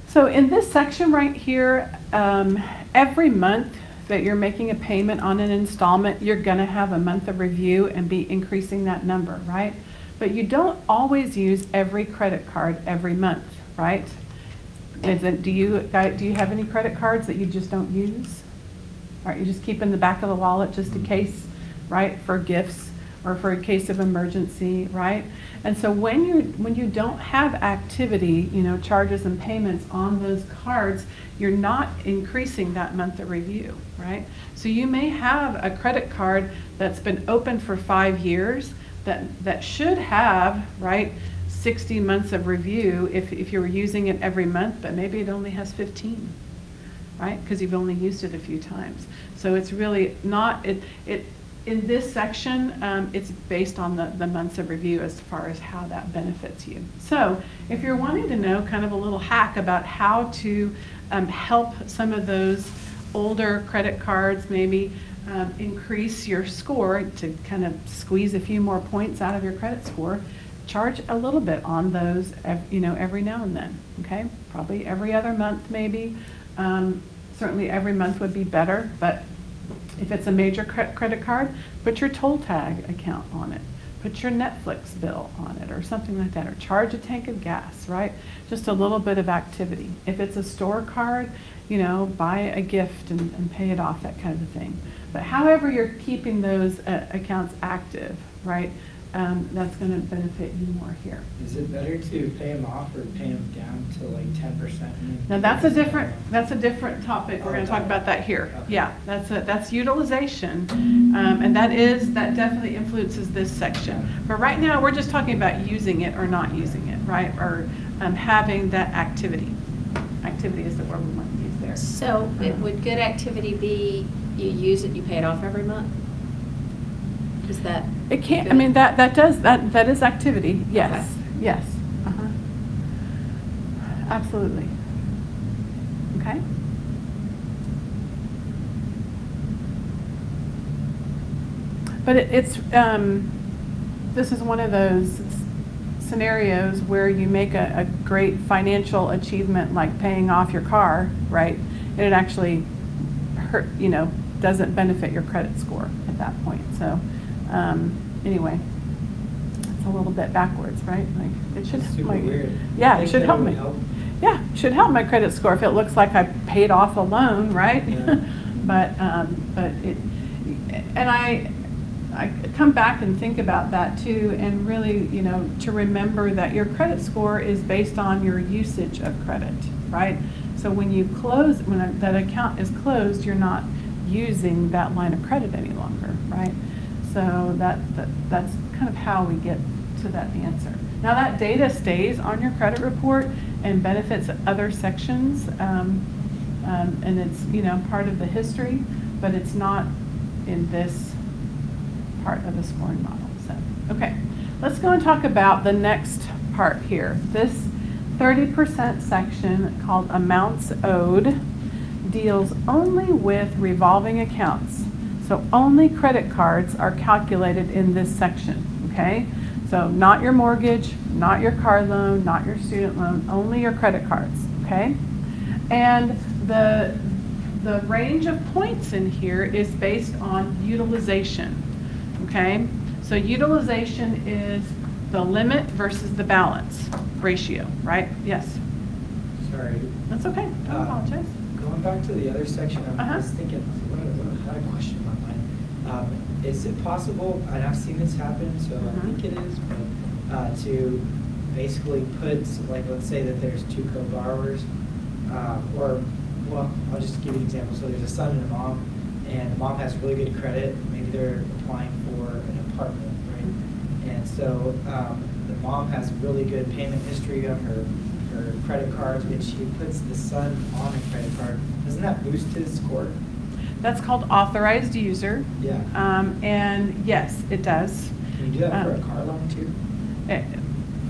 So in this section right here, every month that you're making a payment on an installment, you're gonna have a month of review and be increasing that number, right? But you don't always use every credit card every month, right? Do you have any credit cards that you just don't use? All right, you just keep in the back of the wallet just in case, right, for gifts? or for a case of emergency, right? And so when you don't have activity, charges and payments on those cards, you're not increasing that month of review, right? So you may have a credit card that's been open for 5 years that should have, right, 60 months of review if you were using it every month, but maybe it only has 15, right? Because you've only used it a few times. So it's really not, in this section, it's based on the months of review as far as how that benefits you. So if you're wanting to know kind of a little hack about how to help some of those older credit cards maybe increase your score to kind of squeeze a few more points out of your credit score, charge a little bit on those, every now and then, okay? Probably every other month maybe. Certainly every month would be better, but if it's a major credit card, put your toll tag account on it. Put your Netflix bill on it or something like that, or charge a tank of gas, right? Just a little bit of activity. If it's a store card, buy a gift and pay it off, that kind of thing. But however you're keeping those accounts active, right, that's going to benefit you more here. Is it better to pay them off or pay them down to like 10%? Now that's a different topic. We're going to talk about that here. Okay. Yeah, that's utilization, and that definitely influences this section. But right now we're just talking about using it or not using it, right? Or having that activity. Activity is the word we want to use there. So would good activity be you use it, you pay it off every month? Is that? It can't. good? I mean that is activity. Yes. Okay. Yes. Absolutely. Okay. But it's this is one of those scenarios where you make a great financial achievement, like paying off your car, right? And it actually doesn't benefit your credit score at that point. So anyway, it's a little bit backwards, right? Like it should It's super weird. Yeah, I it think should that help would me. help. Yeah, it should help my credit score if it looks like I paid off a loan, right? Yeah. but it, and I come back and think about that too, and really, to remember that your credit score is based on your usage of credit, right? So when you close, when that account is closed, you're not using that line of credit any longer, right? So that's kind of how we get to that answer. Now that data stays on your credit report and benefits other sections, and it's part of the history, but it's not in this part of the scoring model. So, okay, let's go and talk about the next part here. This 30% section called amounts owed deals only with revolving accounts. So only credit cards are calculated in this section, okay? So not your mortgage, not your car loan, not your student loan, only your credit cards, okay? And the range of points in here is based on utilization, okay? So utilization is the limit versus the balance ratio, right? Yes, Sorry. that's okay, don't apologize. Going back to the other section, I was Uh-huh. thinking, I had a question in my mind. Is it possible, and I've seen this happen, so I think it is, but to basically put, like, let's say that there's two co-borrowers, I'll just give you an example. So there's a son and a mom, and the mom has really good credit. Maybe they're applying for an apartment, right? And so the mom has really good payment history on her credit cards, and she puts the son on a credit card. Doesn't that boost his score? That's called authorized user. Yeah. And yes, it does. Can you do that for a car loan too?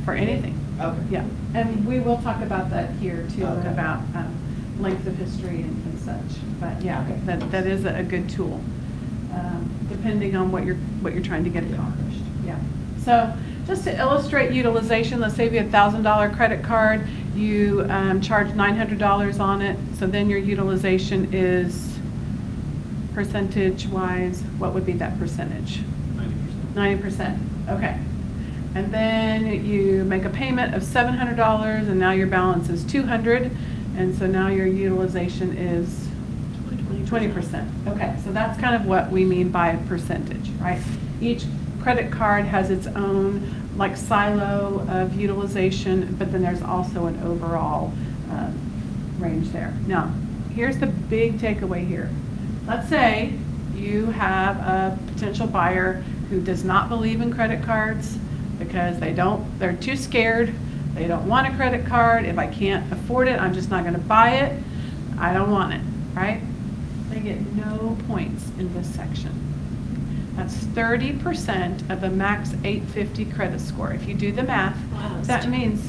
For anything. Okay. Yeah, and we will talk about that here too, Okay. about length of history and such. But yeah, Okay. that is a good tool, depending on what you're trying to get accomplished. Yeah. So just to illustrate utilization, let's say if you have a $1,000 credit card, you charge $900 on it. So then your utilization is percentage-wise, what would be that percentage? 90%. 90%. Okay. And then you make a payment of $700, and now your balance is $200, and so now your utilization is 20%. Okay, so that's kind of what we mean by a percentage, right? Each credit card has its own like silo of utilization, but then there's also an overall range there. Now, here's the big takeaway here. Let's say you have a potential buyer who does not believe in credit cards because they're too scared. They don't want a credit card. If I can't afford it, I'm just not going to buy it. I don't want it, right? They get no points in this section. That's 30% of the max 850 credit score. If you do the math, that means,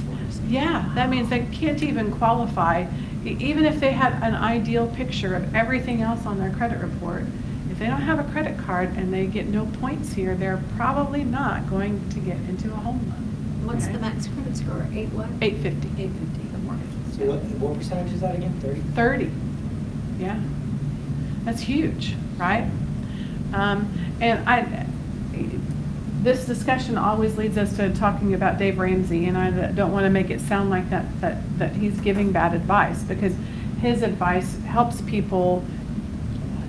that means they can't even qualify. Even if they had an ideal picture of everything else on their credit report, if they don't have a credit card and they get no points here, they're probably not going to get into a home loan. What's the max credit score? 850. 850. The mortgage. So what percentage is that again? 30? 30. Yeah. That's huge, right? This discussion always leads us to talking about Dave Ramsey, and I don't want to make it sound like that he's giving bad advice, because his advice helps people,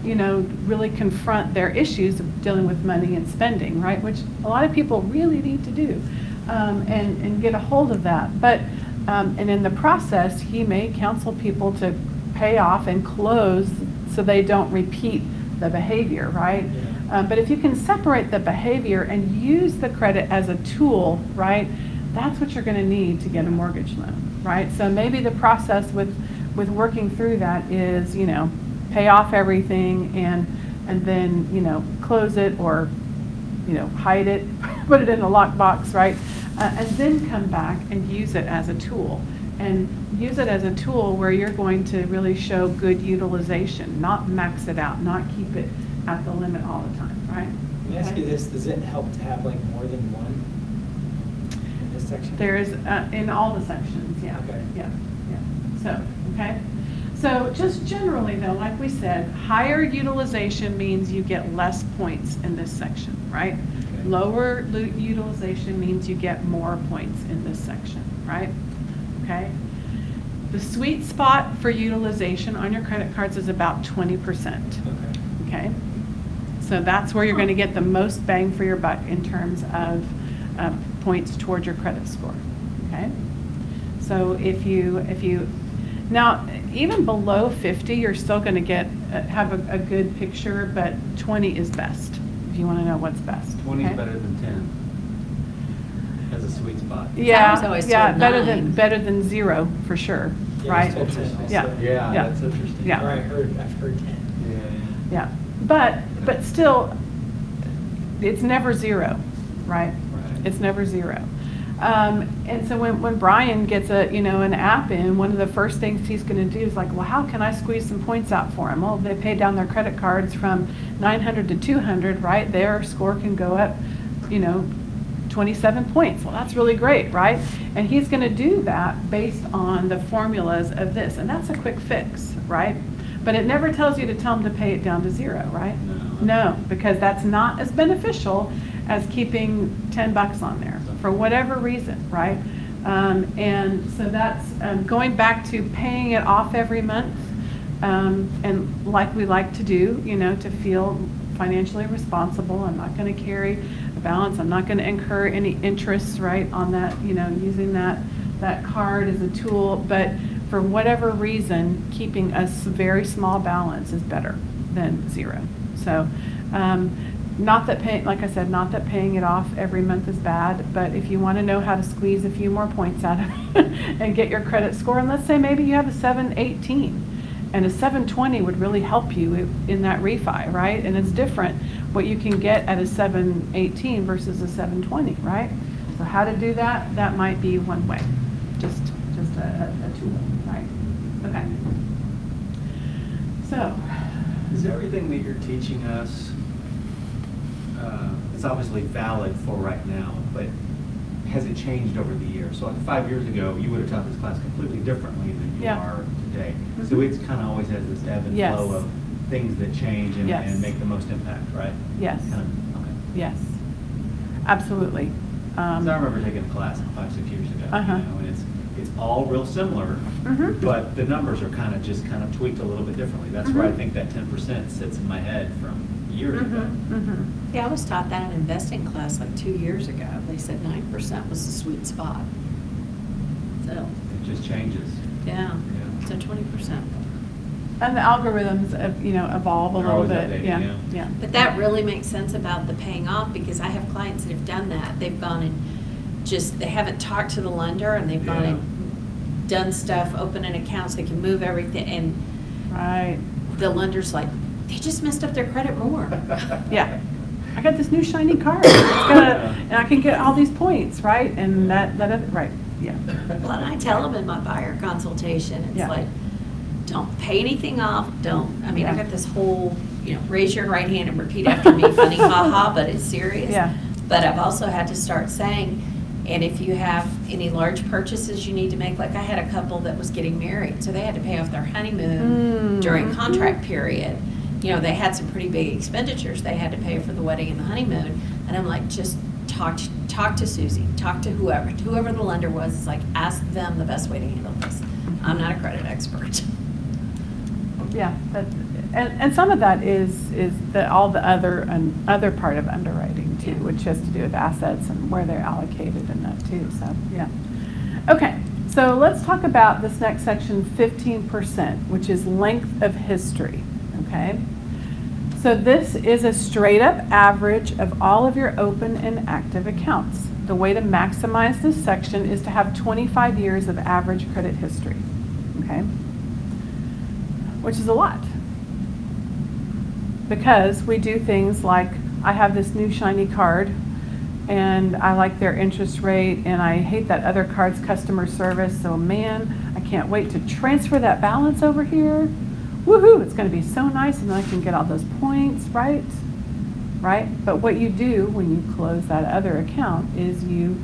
really confront their issues of dealing with money and spending, right? Which a lot of people really need to do, and get a hold of that. But and in the process, he may counsel people to pay off and close so they don't repeat the behavior, right? But if you can separate the behavior and use the credit as a tool, right, that's what you're going to need to get a mortgage loan, right? So maybe the process with working through that is, pay off everything and then, close it or, hide it, put it in a lockbox, right? And then come back and use it as a tool. And use it as a tool where you're going to really show good utilization, not max it out, not keep it at the limit all the time, right? Let me ask you this, does it help to have like more than one in this section? There is, in all the sections, yeah. Okay. Yeah. So, okay. So just generally though, like we said, higher utilization means you get less points in this section, right? Okay. Lower utilization means you get more points in this section, right? Okay. The sweet spot for utilization on your credit cards is about 20%. Okay. So that's where you're going to get the most bang for your buck in terms of points towards your credit score. Okay. So if you now even below 50, you're still going to have a good picture, but 20 is best if you want to know what's best. 20 okay? is better than 10 as a sweet spot. I was Yeah, always yeah, told better 9. than 0 for sure, Yeah, right? I was told 10 also. Yeah. Yeah, Yeah. that's interesting. Yeah. Or I've heard 10. Yeah, but still, it's never 0, right? Right. It's never 0. And so when Brian gets an app in, one of the first things he's going to do is like, well, how can I squeeze some points out for him? Well, they pay down their credit cards from 900 to 200, right? Their score can go up, 27 points. Well, that's really great, right? And he's going to do that based on the formulas of this, and that's a quick fix, right? But it never tells you to tell him to pay it down to 0, right? No, because that's not as beneficial as keeping $10 on there for whatever reason, right? And so that's going back to paying it off every month, and like we like to do, to feel financially responsible. I'm not going to carry a balance. I'm not going to incur any interest, right, on that, using that card as a tool. But for whatever reason, keeping a very small balance is better than 0. So, not that paying it off every month is bad, but if you want to know how to squeeze a few more points out of it and get your credit score, and let's say maybe you have a 718, and a 720 would really help you in that refi, right? And it's different what you can get at a 718 versus a 720, right? So how to do that? That might be one way, just a tool, right? Okay. So. Is everything that you're teaching us, it's obviously valid for right now, but has it changed over the years? So like 5 years ago, you would have taught this class completely differently than you Yeah. are today. So it's kind of always has this ebb and Yes. flow of things that change and, Yes. and make the most impact, right? Yes. Kind of, okay. Yes, absolutely. 'Cause I remember taking a class 5-6 years ago, Uh-huh. and it's all real similar, Mhm. but the numbers are kind of tweaked a little bit differently. That's where I Mhm. think that 10% sits in my head from years ago. Yeah, I was taught that in investing class like 2 years ago. They said 9% was the sweet spot. So, It just changes. yeah, Yeah. so 20%. And the algorithms, evolve a They're little always bit. updating, Yeah, yeah. yeah. But that really makes sense about the paying off, because I have clients that have done that. They've gone and they haven't talked to the lender, and they've gone Yeah. and done stuff, open an account so they can move everything, and Right. the lender's like, they just messed up their credit more. Yeah. I got this new shiny card. And I can get all these points, right? And right, yeah. Well, and I tell them in my buyer consultation, it's Yeah. like, don't pay anything off, I mean, I Yeah. got this whole, raise your right hand and repeat after me, funny ha-ha, but it's serious. Yeah. But I've also had to start saying, and if you have any large purchases you need to make, like I had a couple that was getting married, so they had to pay off their honeymoon during contract period. They had some pretty big expenditures they had to pay for the wedding and the honeymoon, and I'm like, just talk to Susie, talk to whoever the lender was. It's like, ask them the best way to handle this. I'm not a credit expert. Yeah, and some of that is all the other part of underwriting too, which has to do with assets and where they're allocated and that too, so, yeah. Okay, so let's talk about this next section, 15%, which is length of history, okay? So this is a straight up average of all of your open and active accounts. The way to maximize this section is to have 25 years of average credit history, okay? Which is a lot. Because we do things like, I have this new shiny card and I like their interest rate and I hate that other card's customer service, so man, I can't wait to transfer that balance over here. Woohoo, it's gonna be so nice and then I can get all those points, right? Right? But what you do when you close that other account is you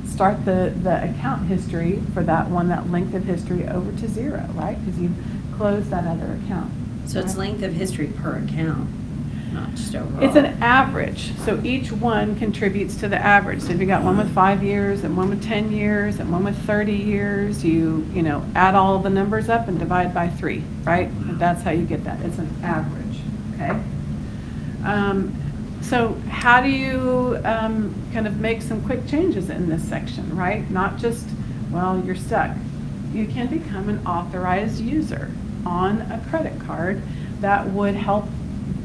start the account history for that length of history over to 0, right? Because you closed that other account. So it's right? length of history per account, not just overall. It's an average, so each one contributes to the average. So if you got one with 5 years and one with 10 years and one with 30 years, you add all the numbers up and divide by 3, right? And that's how you get that. It's an average, okay? So how do you kind of make some quick changes in this section, right? Not just, well, you're stuck. You can become an authorized user on a credit card that would help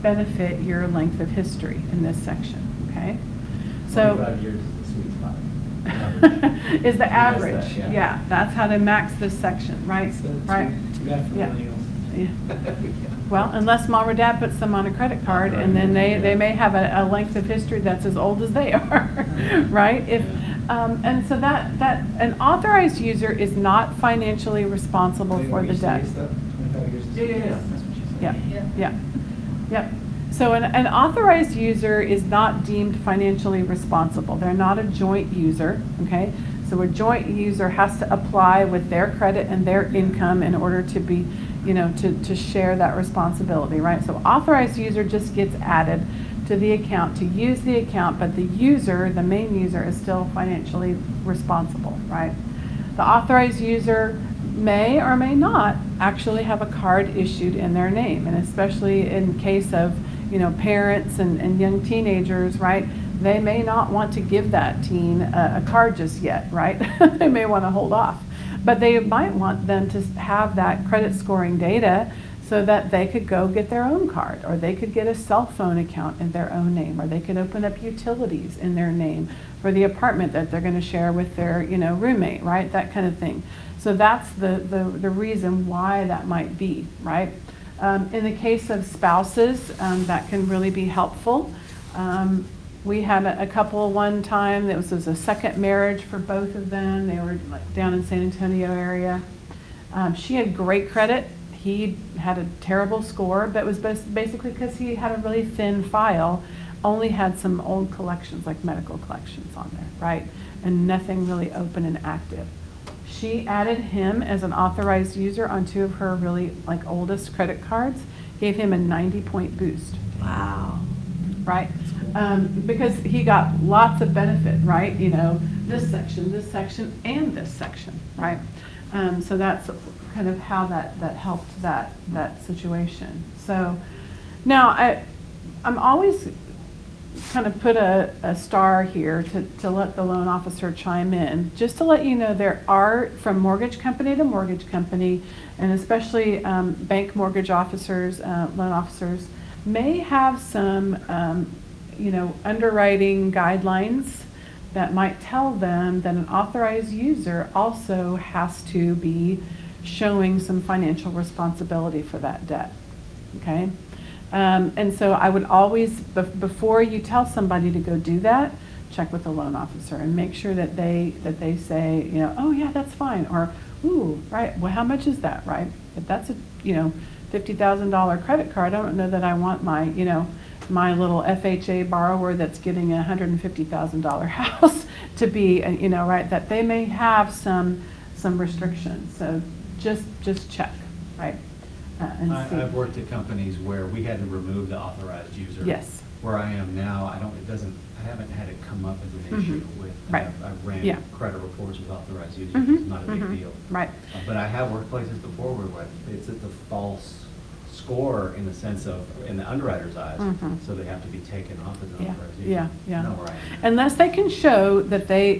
benefit your length of history in this section, okay? 25 years is the sweet spot. Is the average, That's that, yeah. That's how to max this section, right? So Right. Too bad for Yeah. millennials. Yeah. Well, unless mom or dad puts them on a credit card, and then they may have a length of history that's as old as they are, right? And so that an authorized user is not financially responsible for the debt. 25 years. Yeah. Yeah. So an authorized user is not deemed financially responsible. They're not a joint user, okay? So a joint user has to apply with their credit and their income in order to be, to share that responsibility, right? So authorized user just gets added to the account to use the account, but the main user is still financially responsible, right? The authorized user may or may not actually have a card issued in their name, and especially in case of, parents and young teenagers, right? They may not want to give that teen a card just yet, right? They may want to hold off. But they might want them to have that credit scoring data so that they could go get their own card, or they could get a cell phone account in their own name, or they could open up utilities in their name for the apartment that they're going to share with their, roommate, right? That kind of thing. So that's the reason why that might be, right? In the case of spouses, that can really be helpful. We had a couple one time that was a second marriage for both of them. They were down in San Antonio area. She had great credit. He had a terrible score, but it was basically because he had a really thin file, only had some old collections, like medical collections on there, right? And nothing really open and active. She added him as an authorized user on 2 of her really oldest credit cards, gave him a 90-point boost. Wow. Right? Because he got lots of benefit, right? This section, and this section, right? So that's kind of how that helped that situation. So Now, I'm always kind of put a star here to let the loan officer chime in, just to let you know there are, from mortgage company to mortgage company, and especially bank mortgage officers, loan officers, may have some, underwriting guidelines that might tell them that an authorized user also has to be showing some financial responsibility for that debt, okay? And so I would always, before you tell somebody to go do that, check with the loan officer and make sure that they say, oh yeah, that's fine, or ooh, right, well, how much is that, right? If that's a, $50,000 credit card, I don't know that I want my, my little FHA borrower that's getting a $150,000 house to be, right, that they may have some restrictions. So just check, right? And see. I've worked at companies where we had to remove the authorized user. Yes. Where I am now, I haven't had it come up as an issue with, Right. I've ran Yeah. credit reports with authorized users, Mhm. it's not a big Mhm. deal. Right. But I have worked places before where it's at the false score in the sense of, in the underwriter's eyes, Mhm. so they have to be taken off as an Yeah, authorized user. yeah. Not where I am. Unless they can show that they,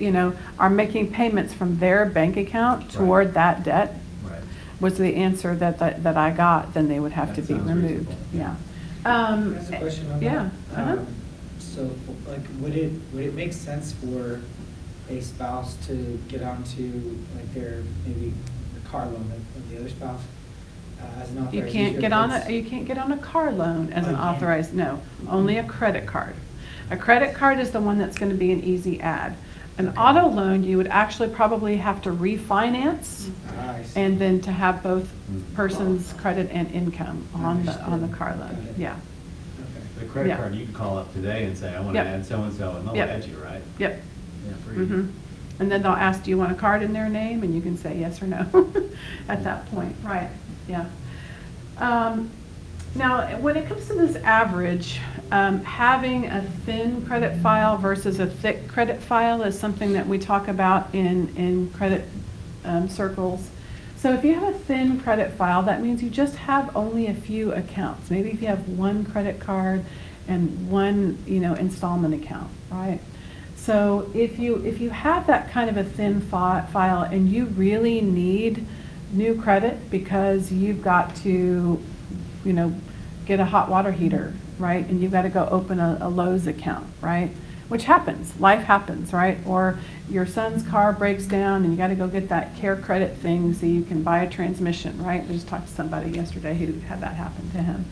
are making payments from their bank account toward that debt, Right. was the answer that I got, then they would have to That be sounds removed. reasonable. Yeah. That's a question on that. Yeah. Uh-huh. So, like, would it make sense for a spouse to get onto, like, their, maybe the car loan of the other spouse, as an You authorized can't user? get on It's- you can't get on a car loan as Oh, an you can't? authorized, no, only a credit card. A credit card is the one that's gonna be an easy add. An Okay. auto loan, you would actually probably have to refinance I see. and then to have both Mhm. persons' credit and income on the Understood. car loan, Got it. yeah. Okay. The credit Yeah. card, you can call up today and say, I want to Yep. add so-and-so, and they'll Yep. add you, right? Yep. Yeah, pretty easy. Mhm. And then they'll ask, do you want a card in their name? And you can say yes or no at that point, right, yeah. Now, when it comes to this average, having a thin credit file versus a thick credit file is something that we talk about in credit circles. So if you have a thin credit file, that means you just have only a few accounts. Maybe if you have one credit card and one, installment account, right? So if you have that kind of a thin file and you really need new credit because you've got to, get a hot water heater, right? And you've got to go open a Lowe's account, right? Which happens, life happens, right? Or your son's car breaks down and you got to go get that care credit thing so you can buy a transmission, right? I just talked to somebody yesterday who had that happen to him,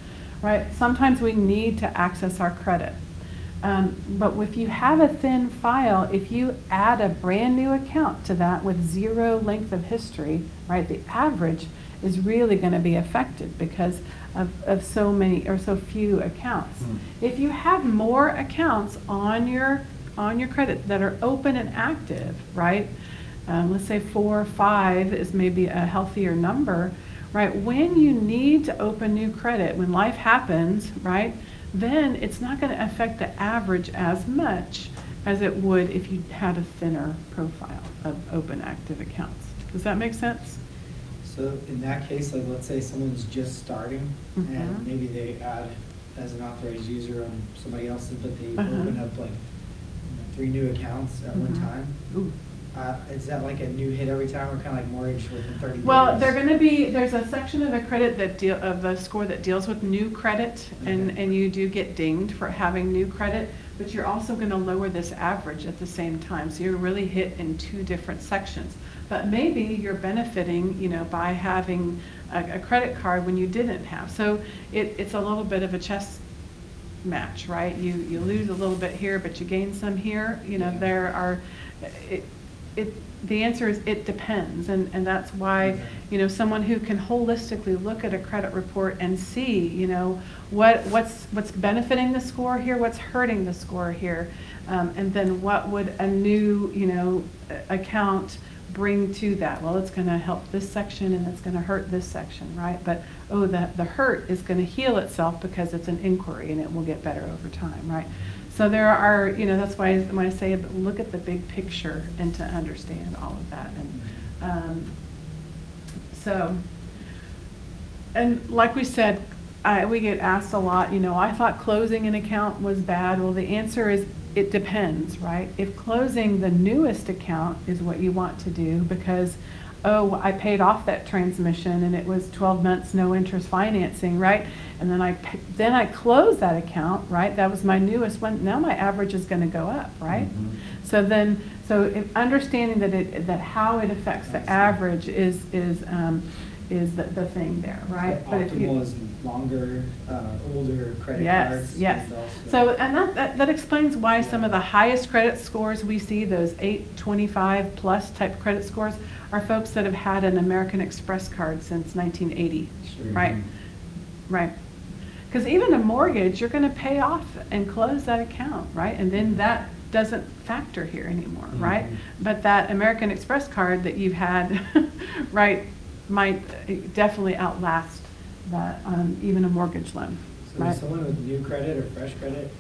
right? Sometimes we need to access our credit. But if you have a thin file, if you add a brand new account to that with zero length of history, right, the average is really going to be affected because of so many or so few accounts. If you have more accounts on your credit that are open and active, right, let's say 4 or 5 is maybe a healthier number, right, when you need to open new credit, when life happens, right, then it's not going to affect the average as much as it would if you had a thinner profile of open active accounts. Does that make sense? So in that case, like, let's say someone's just starting Mhm. and maybe they add as an authorized user on somebody else's, but they Uh-huh. open up like 3 new accounts at one Mhm. time. Ooh. Is that like a new hit every time, or kind of like mortgage within 30 days? Well, there's a section of the credit of the score that deals with new credit, and Okay. you do get dinged for having new credit, but you're also going to lower this average at the same time. So you're really hit in 2 different sections. But maybe you're benefiting, by having a credit card when you didn't have. So it's a little bit of a chess match, right? You lose a little bit here, but you gain some here. There are. The answer is it depends, and that's why, someone who can holistically look at a credit report and see, what's benefiting the score here, what's hurting the score here, and then what would a new, account bring to that. Well, it's going to help this section and it's going to hurt this section, right? But the hurt is going to heal itself because it's an inquiry and it will get better over time, right? So there are, that's why when I say look at the big picture and to understand all of that. And and like we said, we get asked a lot, I thought closing an account was bad. Well, the answer is it depends, right? If closing the newest account is what you want to do because, oh, I paid off that transmission and it was 12 months no interest financing, right? And then I closed that account, right? That was my newest one. Now my average is going to go up, right? Mm-hmm. So if understanding that how it affects the average is the thing there, right? But if you, Optimal is longer, older credit cards. Yes. is also- So, and that explains why some of the highest credit scores we see, those 825 plus type credit scores, are folks that have had an American Express card since 1980, Sure. right? Right. Because even a mortgage, you're going to pay off and close that account, right? And then that doesn't factor here anymore, right? But that American Express card that you've had, right, might definitely outlast that even a mortgage loan, So right? with someone with new credit or fresh credit,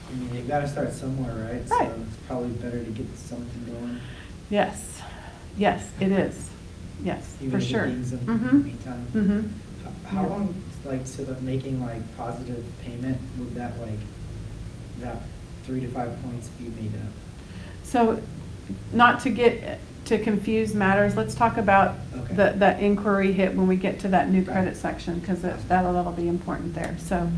I mean, you gotta start somewhere, right? Right. So it's probably better to get something going. Yes, it is. Yes, Even for if it sure. means in the Mhm. meantime. Mhm. How long, like, to the making like positive payment, would that that 3 to 5 points be made up? So, not to get to confuse matters, let's talk about Okay. the inquiry hit when we get to that new Right. credit section, because that'll be important there. So,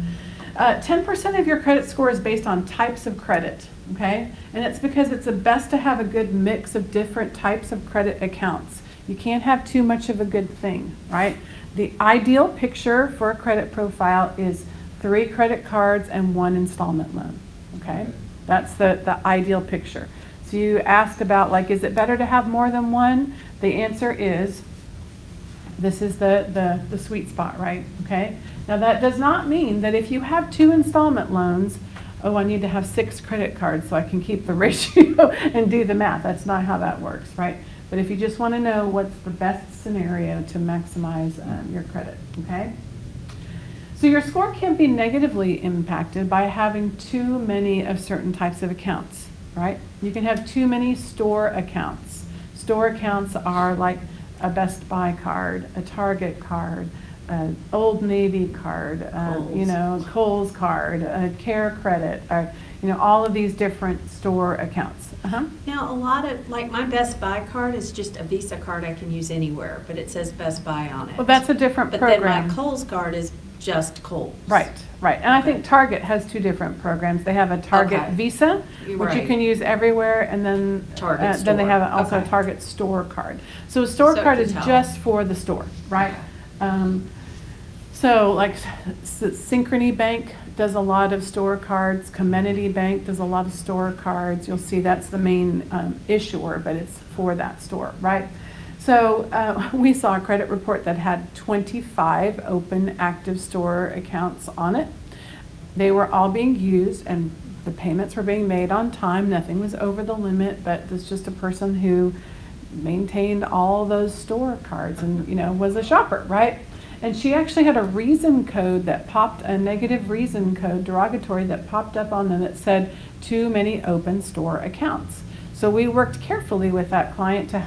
10% of your credit score is based on types of credit, okay? And it's because it's the best to have a good mix of different types of credit accounts. You can't have too much of a good thing, right? The ideal picture for a credit profile is 3 credit cards and 1 installment loan, okay? Okay. That's the ideal picture. So you asked about, like, is it better to have more than one? The answer is, this is the sweet spot, right? Okay? Now that does not mean that if you have 2 installment loans, oh, I need to have 6 credit cards so I can keep the ratio and do the math. That's not how that works, right? But if you just want to know what's the best scenario to maximize your credit, okay? So your score can be negatively impacted by having too many of certain types of accounts, right? You can have too many store accounts. Store accounts are like a Best Buy card, a Target card, an Old Navy card, Kohl's card, a Care Credit, all of these different store accounts. Now, a lot of, like, my Best Buy card is just a Visa card I can use anywhere, but it says Best Buy on it. Well, that's a different But program. then my Kohl's card is just Kohl's. Right. And I think Target has 2 different programs. They have a Target Okay. Visa, You're which you right. can use everywhere, and then Target then they store. have also a Okay. Target store card. So a store So card to is tell. just for the store, right? So like Synchrony Bank does a lot of store cards. Comenity Bank does a lot of store cards. You'll see that's the main issuer, but it's for that store, right? So we saw a credit report that had 25 open active store accounts on it. They were all being used and the payments were being made on time. Nothing was over the limit, but it's just a person who maintained all those store cards and, was a shopper, right? And she actually had a reason code that popped, a negative reason code, derogatory, that popped up on them that said too many open store accounts. So we worked carefully with that client to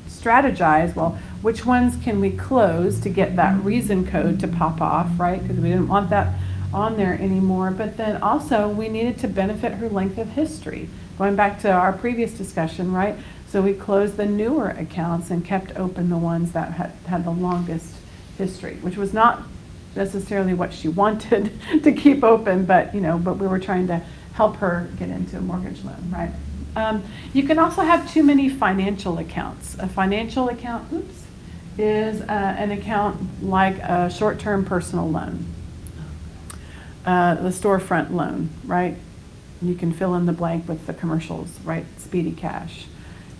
strategize, well, which ones can we close to get that reason code to pop off, right? Because we didn't want that on there anymore. But then also we needed to benefit her length of history. Going back to our previous discussion, right? So we closed the newer accounts and kept open the ones that had the longest history, which was not necessarily what she wanted to keep open, but but we were trying to help her get into a mortgage loan, right? You can also have too many financial accounts. A financial account, is an account like a short-term personal loan, the storefront loan, right? You can fill in the blank with the commercials, right? Speedy Cash,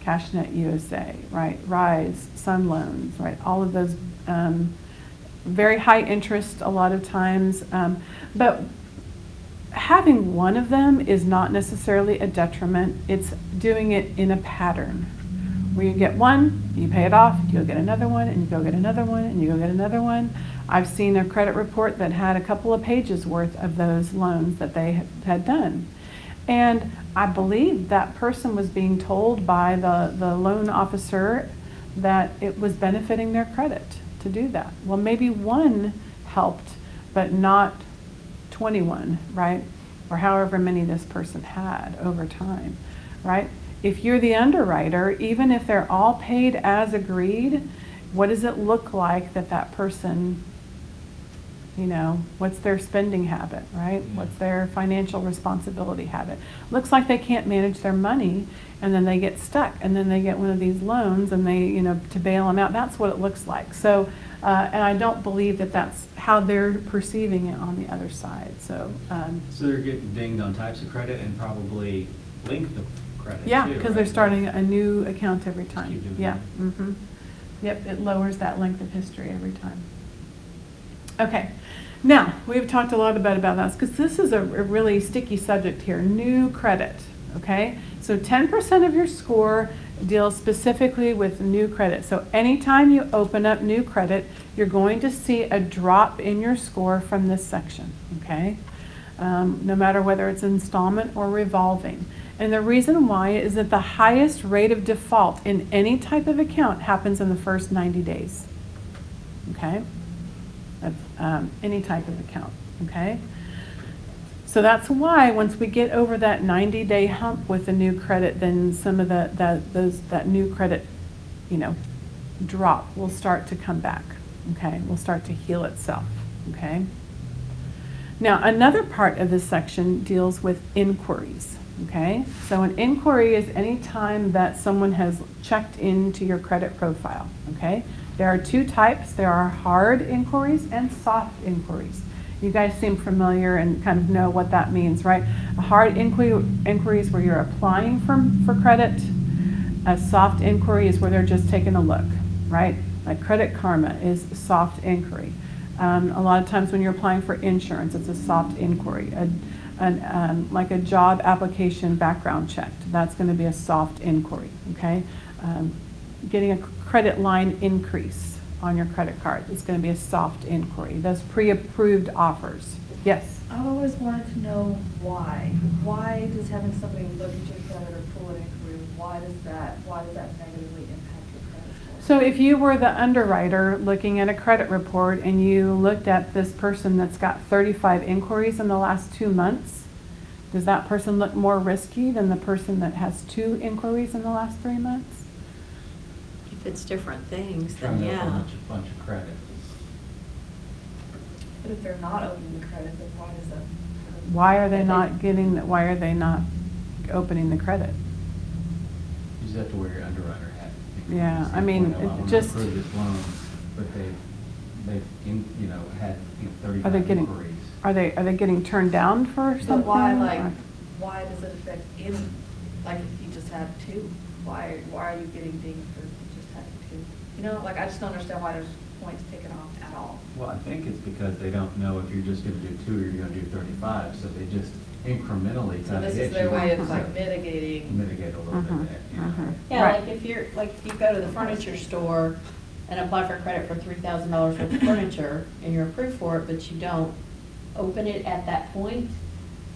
CashNet USA, right? Rise, Sun Loans, right? All of those very high interest a lot of times, but having one of them is not necessarily a detriment. It's doing it in a pattern where you get one, you pay it off, you'll get another one, and you go get another one, and you go get another one. I've seen a credit report that had a couple of pages worth of those loans that they had done. And I believe that person was being told by the loan officer that it was benefiting their credit to do that. Well, maybe one helped but not 21, right? Or however many this person had over time, right? If you're the underwriter, even if they're all paid as agreed, what does it look like that person, what's their spending habit, right? What's their financial responsibility habit? Looks like they can't manage their money, and then they get stuck, and then they get one of these loans, and they, to bail them out. That's what it looks like. So, and I don't believe that that's how they're perceiving it on the other side. So, So they're getting dinged on types of credit and probably length of credit yeah, too, because they're right? starting a new account every time. keep doing Yeah. that. Mm-hmm. Yep, it lowers that length of history every time. Okay, now we've talked a lot about that because this is a really sticky subject here. New credit. Okay, so 10% of your score deals specifically with new credit. So anytime you open up new credit, you're going to see a drop in your score from this section. Okay, no matter whether it's installment or revolving. And the reason why is that the highest rate of default in any type of account happens in the first 90 days. Okay? Of any type of account. Okay? So that's why once we get over that 90-day hump with the new credit, then some of that new credit, drop will start to come back. Okay? Will start to heal itself. Okay? Now, another part of this section deals with inquiries. Okay, so an inquiry is any time that someone has checked into your credit profile. Okay, there are two types. There are hard inquiries and soft inquiries. You guys seem familiar and kind of know what that means, right? A hard inquiry is where you're applying for credit. A soft inquiry is where they're just taking a look, right? Like Credit Karma is a soft inquiry. A lot of times when you're applying for insurance, it's a soft inquiry. Like a job application background check, that's going to be a soft inquiry, okay? Getting a credit line increase on your credit card is going to be a soft inquiry. Those pre-approved offers. Yes? I've always wanted to know why. Why does having somebody look at your credit or pull an inquiry, why does that negatively impact your credit score? So if you were the underwriter looking at a credit report and you looked at this person that's got 35 inquiries in the last 2 months, does that person look more risky than the person that has 2 inquiries in the last 3 months? If it's different things, Trying then to open yeah. a bunch of credit. But if they're not opening the credit, then why does that? Why are they not opening the credit? You just have to wear your underwriter hat. Yeah, I mean, I want to just- approve this loan, but they've had 35 Are they getting, inquiries. are they getting turned down for something? But why, or- why does it affect like if you just have 2? Why are you getting dinged for just having 2? I just don't understand why there's points taken off at all. Well, I think it's because they don't know if you're just going to do 2 or you're going to do 35, so they just incrementally So kind of this hit is their you way of to mitigating. mitigate a little Mhm, bit there. mhm. Yeah, Right. like if you go to the furniture store and apply for credit for $3,000 worth of furniture and you're approved for it, but you don't open it at that point,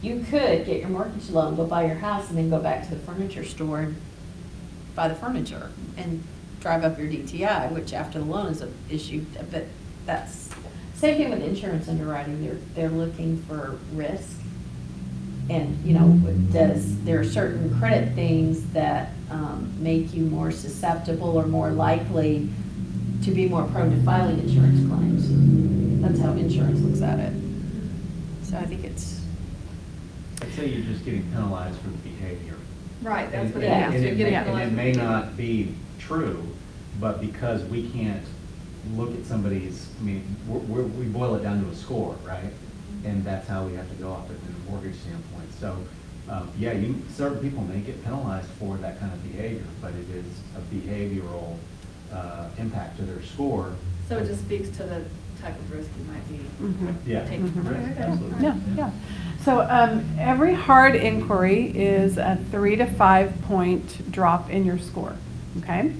you could get your mortgage loan, go buy your house, and then go back to the furniture store and buy the furniture and drive up your DTI, which after the loan is issued, but that's, same thing with insurance underwriting, they're looking for risk. And, there are certain credit things that make you more susceptible or more likely to be more prone to filing insurance claims. That's how insurance looks at it. So I think it's, I'd say you're just getting penalized for the behavior. Right, that's what it Yeah. is. And You're it getting may, and penalized it may for- not be true, but because we can't look at somebody's, we boil it down to a score, right? And that's how we have to go off it from a mortgage standpoint. So, certain people may get penalized for that kind of behavior, but it is a behavioral impact to their score. So it just speaks to the type of risk you might be Mhm. Yeah. taking. Mhm. Right, absolutely. Yeah, yeah. So every hard inquiry is a 3 to 5 point drop in your score, okay?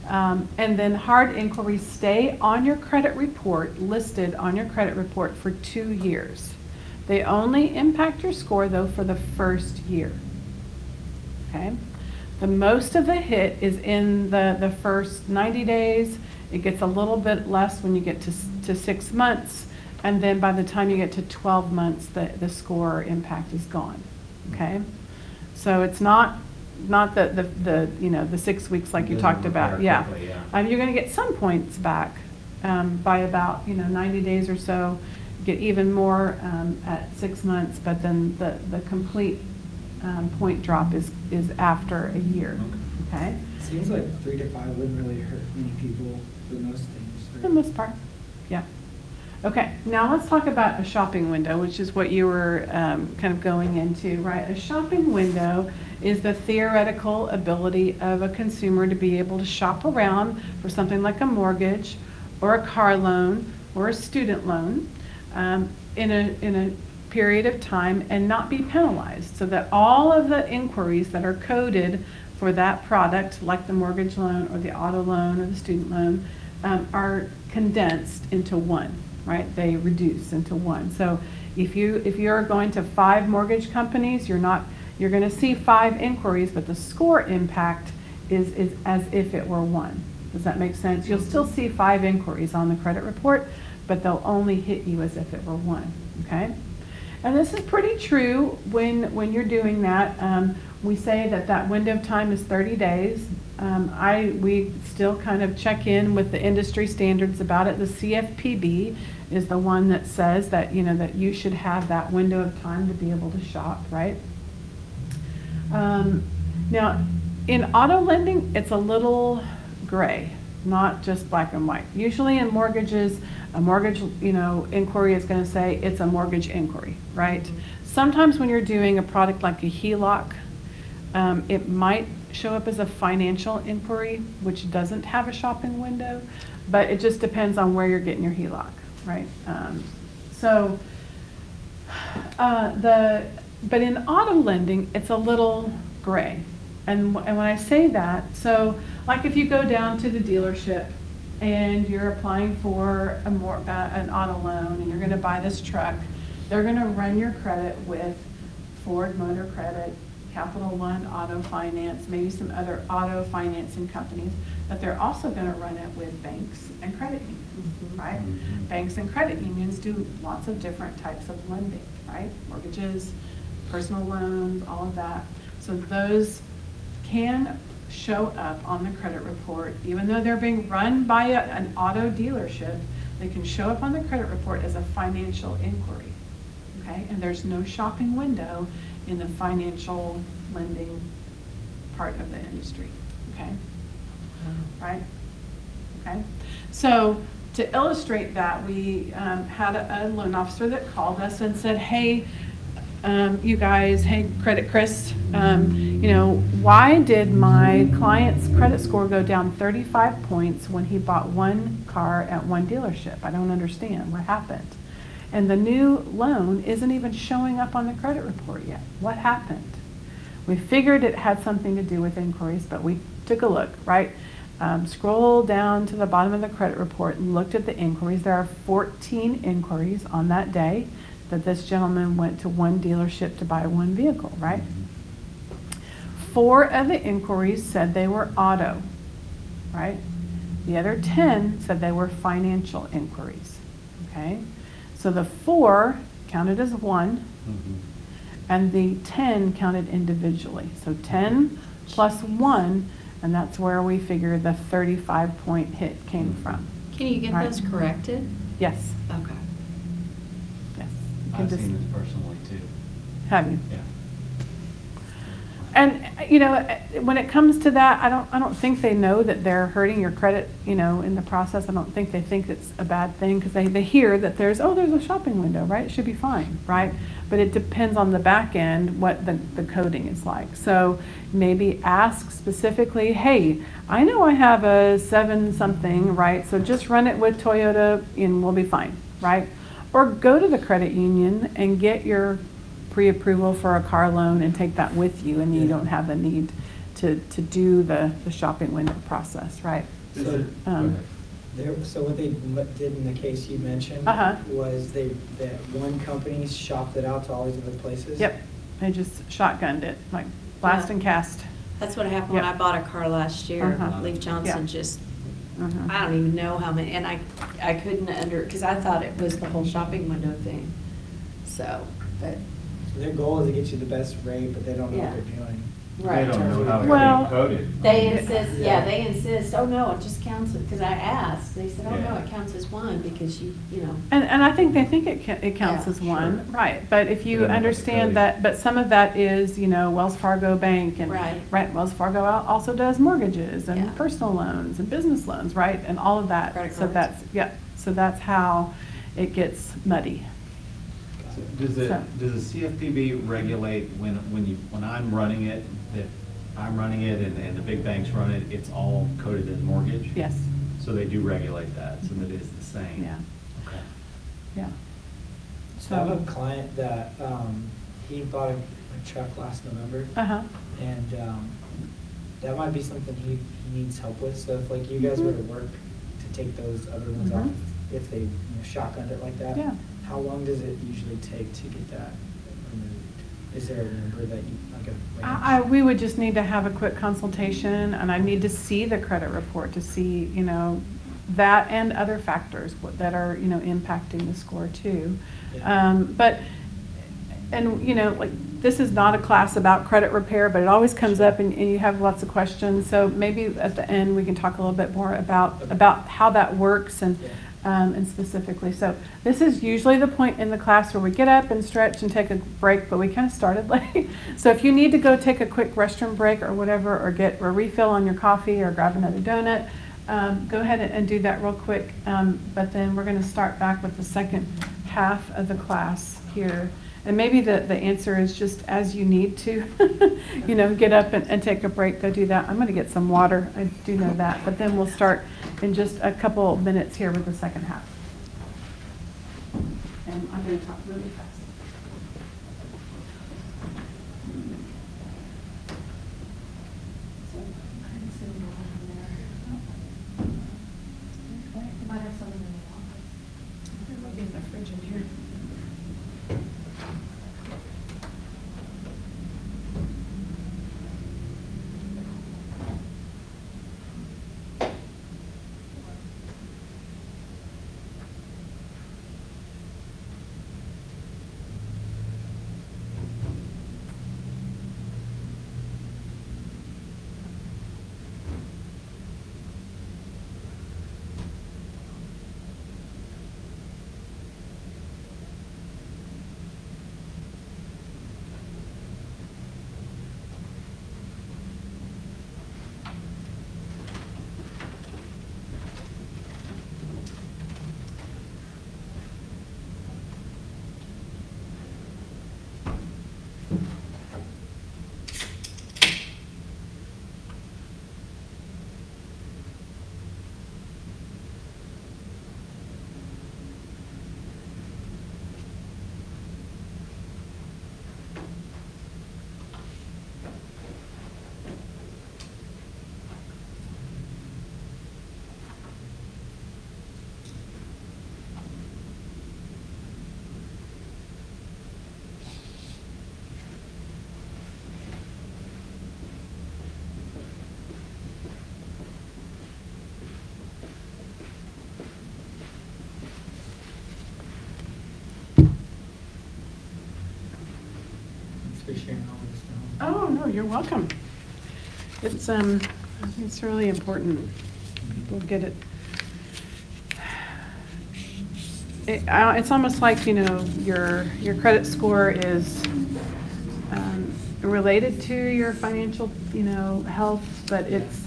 And then hard inquiries stay on your credit report, listed on your credit report for 2 years. They only impact your score though for the first year, okay? The most of the hit is in the first 90 days. It gets a little bit less when you get to 6 months. And then by the time you get to 12 months, the score impact is gone, okay? So it's not the 6 weeks like you Doesn't talked about, repair yeah. quickly, yeah. You're gonna get some points back by about, 90 days or so. Get even more at 6 months, but then the complete point drop is after a year, okay? Seems like 3 to 5 wouldn't really hurt many people for most things. For the most part, yeah. Okay, now let's talk about a shopping window, which is what you were kind of going into, right? A shopping window is the theoretical ability of a consumer to be able to shop around for something like a mortgage or a car loan or a student loan in a period of time and not be penalized, so that all of the inquiries that are coded for that product, like the mortgage loan or the auto loan or the student loan, are condensed into one, right? They reduce into one. So if you're going to 5 mortgage companies, you're going to see 5 inquiries, but the score impact is as if it were one. Does that make sense? You'll still see 5 inquiries on the credit report, but they'll only hit you as if it were one, okay? And this is pretty true when you're doing that. We say that window of time is 30 days. We still kind of check in with the industry standards about it. The CFPB is the one that says that, that you should have that window of time to be able to shop, right? Now, in auto lending, it's a little gray, not just black and white. Usually in mortgages, a mortgage, inquiry is going to say it's a mortgage inquiry, right? Sometimes when you're doing a product like a HELOC, it might show up as a financial inquiry, which doesn't have a shopping window, but it just depends on where you're getting your HELOC, right? But in auto lending, it's a little gray. And when I say that, so like if you go down to the dealership and you're applying for an auto loan and you're going to buy this truck, they're going to run your credit with Ford Motor Credit, Capital One Auto Finance, maybe some other auto financing companies, but they're also going to run it with banks and credit unions, right? Mhm. Banks and credit unions do lots of different types of lending, right? Mortgages, personal loans, all of that. So those can show up on the credit report, even though they're being run by an auto dealership, they can show up on the credit report as a financial inquiry, okay? And there's no shopping window in the financial lending part of the industry, okay? Right? Okay? So to illustrate that, we had a loan officer that called us and said, hey, you guys, hey, Credit Chris, why did my client's credit score go down 35 points when he bought one car at one dealership? I don't understand. What happened? And the new loan isn't even showing up on the credit report yet. What happened? We figured it had something to do with inquiries, but we took a look, right? Scrolled down to the bottom of the credit report and looked at the inquiries. There are 14 inquiries on that day that this gentleman went to one dealership to buy one vehicle, right? 4 of the inquiries said they were auto, right? The other 10 said they were financial inquiries, okay? So the 4 counted as one, and the 10 counted individually. So 10 plus 1, and that's where we figure the 35-point hit came from. Can you get Right. those corrected? Yes, Okay. yes. You can I've just- seen this personally too. Have you? Yeah. And, when it comes to that, I don't think they know that they're hurting your credit, in the process. I don't think they think it's a bad thing, because they hear that there's a shopping window, right? It should be fine, right? But it depends on the back end what the coding is like. So maybe ask specifically, hey, I know I have a 7-something, right? So just run it with Toyota and we'll be fine, right? Or go to the credit union and get your pre-approval for a car loan and take that with you, and you don't have the need to do the shopping window process, right? So, Um, so what they did in the case you mentioned Uh-huh. was that one company shopped it out to all these other places? Yep, they just shotgunned it, like blast Yeah. and cast. That's what happened when Yep. I bought a car last year. Uh-huh. Leif Johnson Yeah. just Mhm. I don't even know how many, and I couldn't because I thought it was the whole shopping window thing. So, but, So their goal is to get you the best rate, but they don't know Yeah. what they're doing. They right. don't know how Well, it's coded. They insist, Yeah. they insist, oh, no, it just counts, because I asked, they said, oh, no, Yeah. it counts as one, because you know. And I think they think it counts Yeah, as one, sure. right, but if They you don't know what the understand code is. that, but some of that is, Wells Fargo Bank and. Right. Wells Fargo also does mortgages Yeah. and personal loans and business loans, right, and all of that. Credit So cards. that's, yeah, so that's how it gets muddy. So Does the CFPB regulate when I'm running it, that I'm running it and the big banks run it, it's all coded as mortgage? Yes, So they do regulate that, so that is the same? yeah, Okay. yeah. So I have a client that, he bought a truck last November. Uh-huh. And that might be something he needs help with. So if like you guys were to work to take those other ones off, Mhm. if they shotgunned it like that, Yeah. how long does it usually take to get that removed? Is there a number that you, like a range? We would just need to have a quick consultation, and I need to see the credit report to see, that and other factors that are, impacting the score too. Yeah. But, like, this is not a class about credit repair, but it always comes up and you have lots of questions. So maybe at the end, we can talk a little bit more about how that works and, Yeah. and specifically. So this is usually the point in the class where we get up and stretch and take a break, but we kind of started late. So if you need to go take a quick restroom break or whatever, or get a refill on your coffee or grab another donut, go ahead and do that real quick. But then we're going to start back with the second half of the class here. And maybe the answer is just as you need to, get up and take a break, go do that. I'm going to get some water, I do know that. But then we'll start in just a couple minutes here with the second half. And I'm going to talk really fast. So, I can send you one in there. Okay, you might have some in the office. There might be in the fridge in here. Thanks for sharing all of this now. Oh, no, you're welcome. It's, I think it's really important people get it. It's almost like, your credit score is related to your financial, health, but it's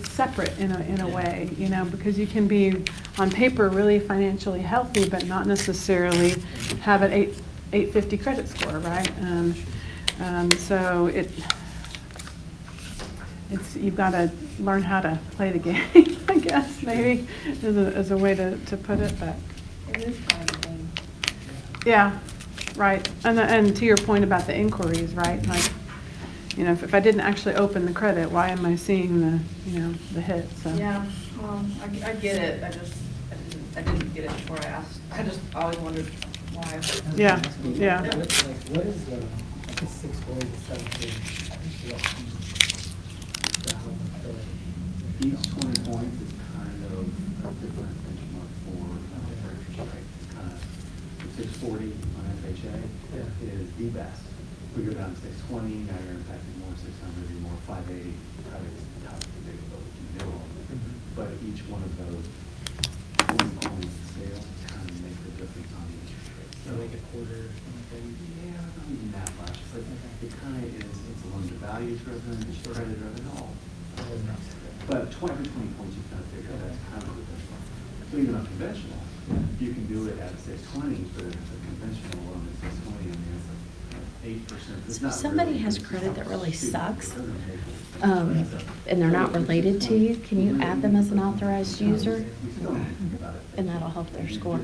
separate in a way, because you can be on paper really financially healthy, but not necessarily have an 850 credit score, right? So it's you've got to learn how to play the game, I guess, maybe, as a way to put it, but. It is kind of a thing. Yeah, right. And to your point about the inquiries, right? Like, if I didn't actually open the credit, why am I seeing the hit? So. Yeah, I get it, I didn't get it before I asked, I just always wondered why. Yeah, yeah. What is the, like a 640 to 740? Each 20 points is kind different benchmark for interest rate. Kind of 640 on FHA is the best. We go down to 620, now you're impacting more 600, you're more 580. Probably it's tough to predict what we can do. But each one of those points of scale kind of make the difference on the interest rate. So like a quarter. Yeah, not even that much, but it kind of is, it's loan to value driven, it's credit driven, all. But 20 points, you kind of figure that's kind of the benchmark. So even on conventional, you can do it at a 620, but a conventional loan at 620, I mean, it's like 8%. It's So if not somebody really- has credit that really sucks, It doesn't take- and they're not related to you, can you add them as an authorized user? We still think about it. And that'll help their score.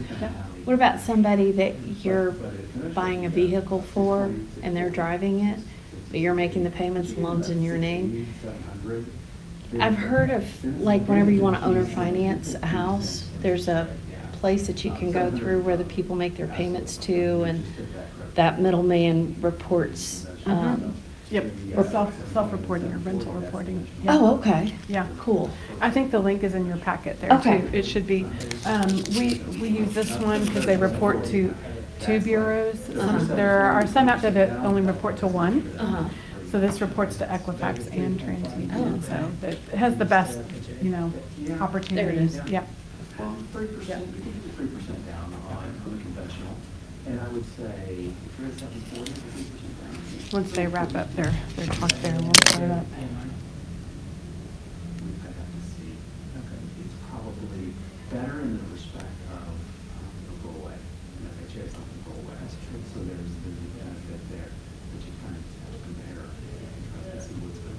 What about somebody that you're buying a vehicle for and they're driving it, but you're making the payments and loans in your name? I've heard of, like, whenever you want to own or finance a house, there's a place that you can go through where the people make their payments to, and that middleman reports. Yep, or self-reporting or rental reporting. Yeah. Oh, okay. Yeah. Cool. I think the link is in your packet there Okay. too. It should be, we use this one because they report to two bureaus. There are some out there that only report to one. Uh-huh. So this reports to Equifax and TransUnion, Oh, okay. so it has the best, opportunities. There it is. Yep. Well, 3%, you can do 3% down on the conventional, and I would say, if you're at 740, 3% down. Once they wrap up their talk there, we'll start it up. I'd have to see. It's probably better in the respect of the rollaway. FHA is not the rollaway. So there's a benefit there, that you kind of have to compare and see what's better.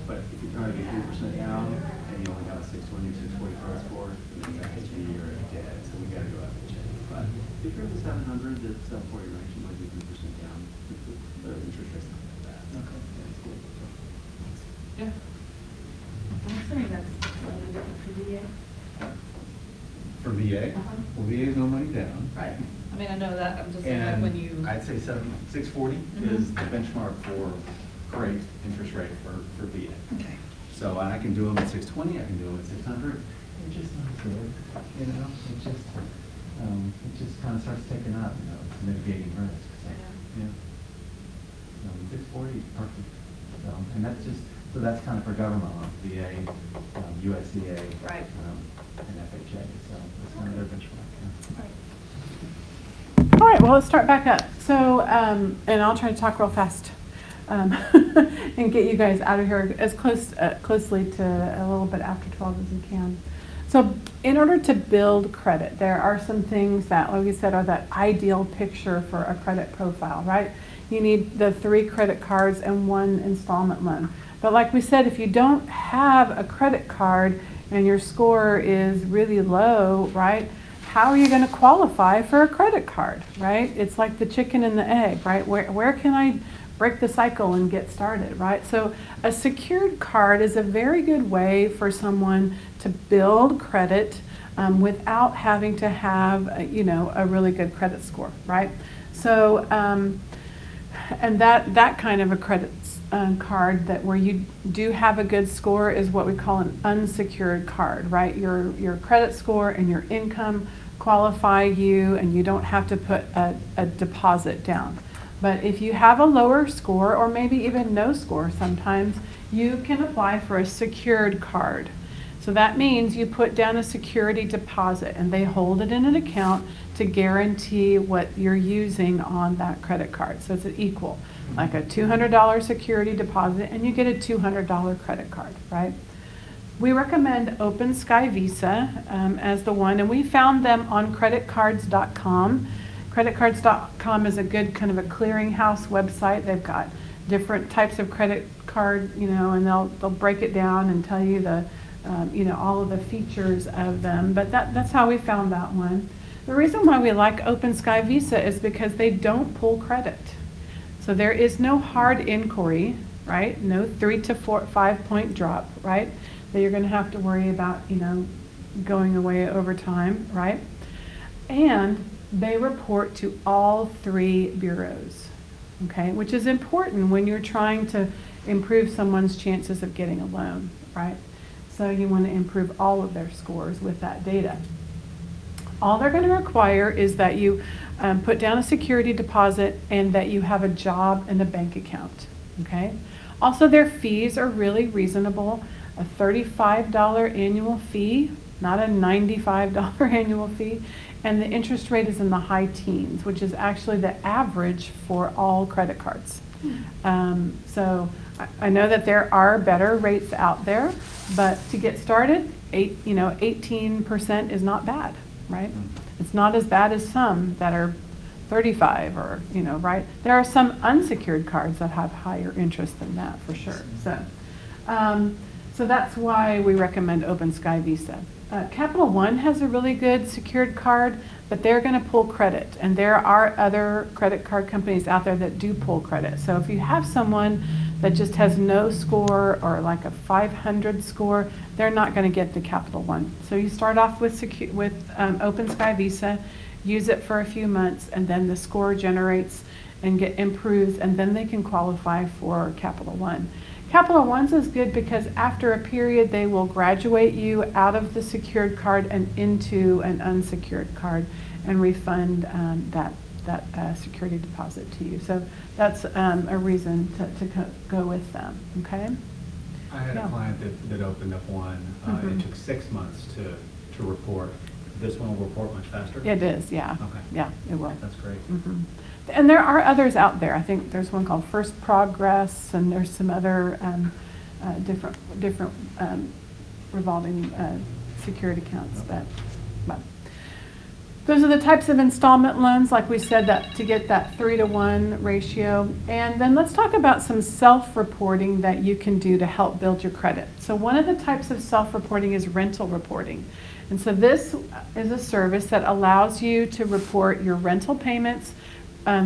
But if you're trying to get 3% down and you only got a 620, 640 credit score, then FHA, you're dead. So we got to go FHA. But if you're in the 700 to 740 range, you might be 3% down. The interest rate's not that bad. Okay. Yeah. I'm assuming that's slightly different for VA. For VA, well, VA is no money down. Right. I mean, I know that, I'm just saying like when you. And I'd say 640 is the benchmark for great interest rate for VA. Okay. So I can do them at 620, I can do them at 600. It's just not good, it just kind of starts taking up, it's mitigating risk. So, yeah. 640 is perfect. So, and that's kind of for government loans, VA, USDA. Right. And FHA, so that's kind of their benchmark. All right, well, let's start back up. So, and I'll try to talk real fast and get you guys out of here as closely to a little bit after 12 as we can. So in order to build credit, there are some things that, like we said, are that ideal picture for a credit profile, right? You need the 3 credit cards and 1 installment loan. But like we said, if you don't have a credit card and your score is really low, right? How are you going to qualify for a credit card, right? It's like the chicken and the egg, right? Where can I break the cycle and get started, right? So a secured card is a very good way for someone to build credit without having to have, a really good credit score, right? So, and that kind of a credit card that where you do have a good score is what we call an unsecured card, right? Your credit score and your income qualify you, and you don't have to put a deposit down. But if you have a lower score, or maybe even no score sometimes, you can apply for a secured card. So that means you put down a security deposit, and they hold it in an account to guarantee what you're using on that credit card. So it's equal, like a $200 security deposit, and you get a $200 credit card, right? We recommend Open Sky Visa as the one, and we found them on creditcards.com. Creditcards.com is a good kind of a clearinghouse website. They've got different types of credit card, and they'll break it down and tell you the, all of the features of them. But that's how we found that one. The reason why we like Open Sky Visa is because they don't pull credit. So there is no hard inquiry, right? No 3 to 5 point drop, right? That you're going to have to worry about, going away over time, right? And they report to all 3 bureaus, okay? Which is important when you're trying to improve someone's chances of getting a loan, right? So you want to improve all of their scores with that data. All they're going to require is that you put down a security deposit and that you have a job and a bank account, okay? Also, their fees are really reasonable. A $35 annual fee, not a $95 annual fee, and the interest rate is in the high teens, which is actually the average for all credit cards. So I know that there are better rates out there, but to get started, 18% is not bad, right? It's not as bad as some that are 35 or, right? There are some unsecured cards that have higher interest than that for sure. So that's why we recommend Open Sky Visa. Capital One has a really good secured card, but they're going to pull credit. And there are other credit card companies out there that do pull credit. So if you have someone that just has no score or like a 500 score, they're not going to get the Capital One. So you start off with Open Sky Visa, use it for a few months, and then the score generates and improves, and then they can qualify for Capital One. Capital One's is good because after a period, they will graduate you out of the secured card and into an unsecured card and refund that security deposit to you. So that's a reason to go with them, okay? I had a client that opened up one. It took 6 months to report. This one will report much faster? It is, yeah. Okay. Yeah, it will. That's great. And there are others out there. I think there's one called First Progress, and there's some other different revolving security accounts. But those are the types of installment loans, like we said, that to get that 3-to-1 ratio. And then let's talk about some self-reporting that you can do to help build your credit. So one of the types of self-reporting is rental reporting. And so this is a service that allows you to report your rental payments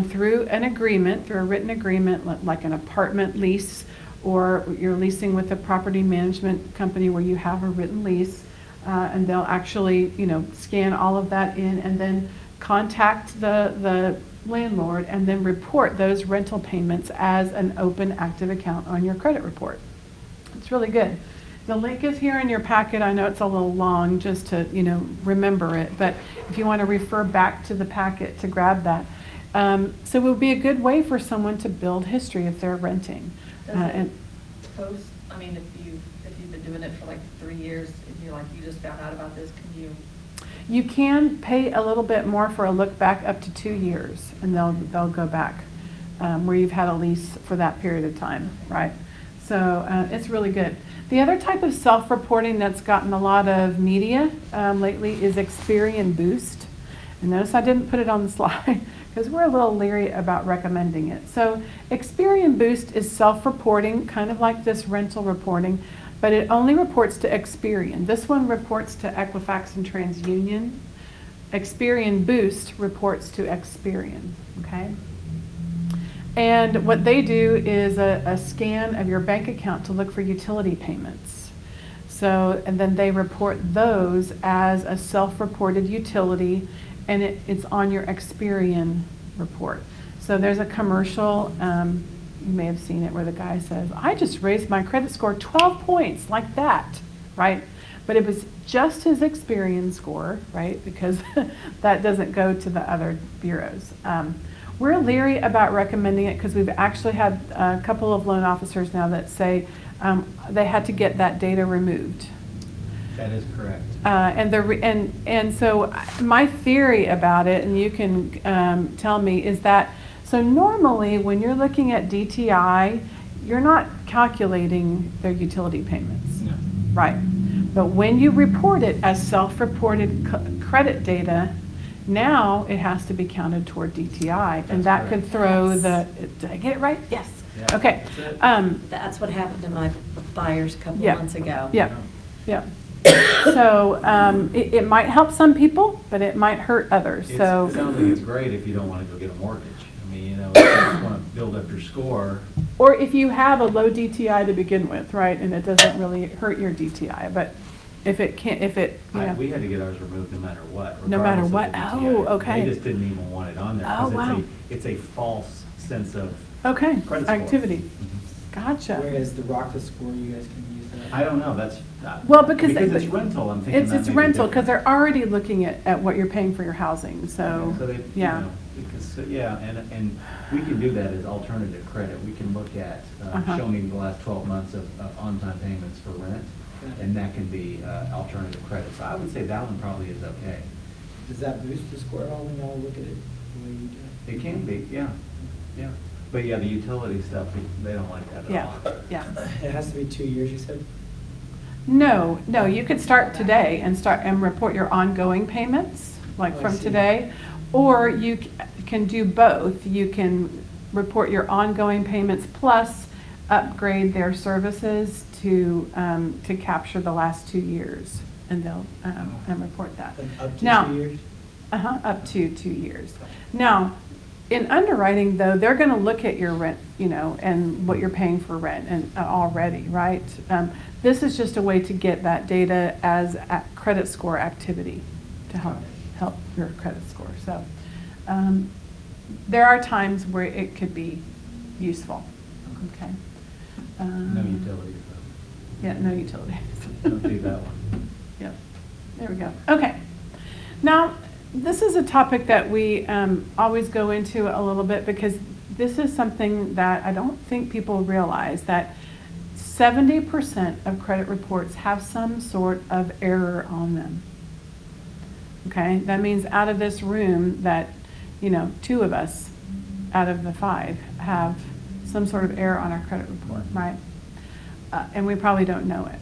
through an agreement, through a written agreement, like an apartment lease, or you're leasing with a property management company where you have a written lease, and they'll actually, scan all of that in and then contact the landlord and then report those rental payments as an open active account on your credit report. It's really good. The link is here in your packet. I know it's a little long just to, remember it, but if you want to refer back to the packet to grab that. So it would be a good way for someone to build history if they're renting. If you've been doing it for like 3 years, if you just found out about this, can you? You can pay a little bit more for a look back up to 2 years, and they'll go back where you've had a lease for that period of time, right? So it's really good. The other type of self-reporting that's gotten a lot of media lately is Experian Boost. And notice I didn't put it on the slide because we're a little leery about recommending it. So Experian Boost is self-reporting, kind of like this rental reporting, but it only reports to Experian. This one reports to Equifax and TransUnion. Experian Boost reports to Experian, okay? And what they do is a scan of your bank account to look for utility payments. So, and then they report those as a self-reported utility, and it's on your Experian report. So there's a commercial, you may have seen it, where the guy says, I just raised my credit score 12 points, like that, right? But it was just his Experian score, right? Because that doesn't go to the other bureaus. We're leery about recommending it because we've actually had a couple of loan officers now that say they had to get that data removed. That is correct. And so my theory about it, and you can tell me, is that so normally when you're looking at DTI, you're not calculating their utility payments, No. right? But when you report it as self-reported credit data, now it has to be counted toward DTI, and that could throw the, did I get it right? Yes. Yeah, Okay. that's it. That's what happened to my buyers a couple Yeah. months ago. Yeah, yeah. So it might help some people, but it might hurt others, It so. sounds like it's great if you don't want to go get a mortgage. I mean, if you just want to build up your score. Or if you have a low DTI to begin with, right, and it doesn't really hurt your DTI, but if it can't, We had to get ours removed no matter what. No matter regardless of what? the Oh, DTI. okay. They just didn't even want it on there. Oh, 'cause wow. It's a false sense of Okay, credit score. activity. Mhm. Gotcha. Whereas the Rockta score, you guys can use I don't know, that's. Well, because it's rental, I'm thinking that it's may be rental, because different. they're already looking at what you're paying for your housing, so, So they, you yeah. know, because, yeah, and we can do that as alternative credit. We can look at showing the last 12 months of on-time payments for rent, and that can be alternative credit. So I would say that one probably is okay. Does that boost the score at all when y'all look at it the way you do? It can be, yeah, yeah. But yeah, the utility stuff, they don't like that at all. Yeah. It has to be 2 years, you said? No, you could start today and report your ongoing payments, like Oh, I from see. today. Or you can do both. You can report your ongoing payments plus upgrade their services to capture the last 2 years, and they'll and report that. Like up to Now, 2 years? up to 2 years. Now, in underwriting though, they're gonna look at your rent, and what you're paying for rent and already, right? This is just a way to get that data as a credit score activity to help your credit score. So, there are times where it could be useful, okay? No utilities, Yeah, no utilities. though. Don't do that one. Yep, there we go. Okay. Now, this is a topic that we always go into a little bit, because this is something that I don't think people realize, that 70% of credit reports have some sort of error on them. Okay, that means out of this room that, 2 of us out of the 5 have some sort of error on our credit report, right? And we probably don't know it,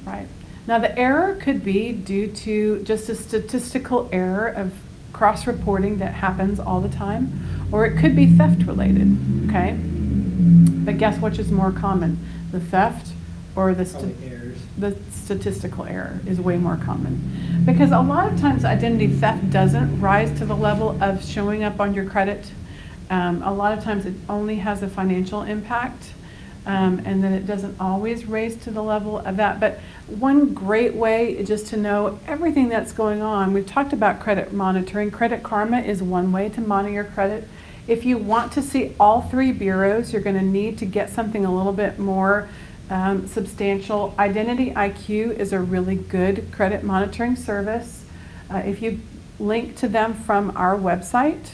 right? Now, the error could be due to just a statistical error of cross-reporting that happens all the time, or it could be theft-related, okay? But guess which is more common, the theft or Probably errors. the statistical error is way more common. Because a lot of times identity theft doesn't rise to the level of showing up on your credit. A lot of times it only has a financial impact, and then it doesn't always raise to the level of that. But one great way is just to know everything that's going on. We've talked about credit monitoring. Credit Karma is one way to monitor your credit. If you want to see all 3 bureaus, you're going to need to get something a little bit more substantial. Identity IQ is a really good credit monitoring service. If you link to them from our website,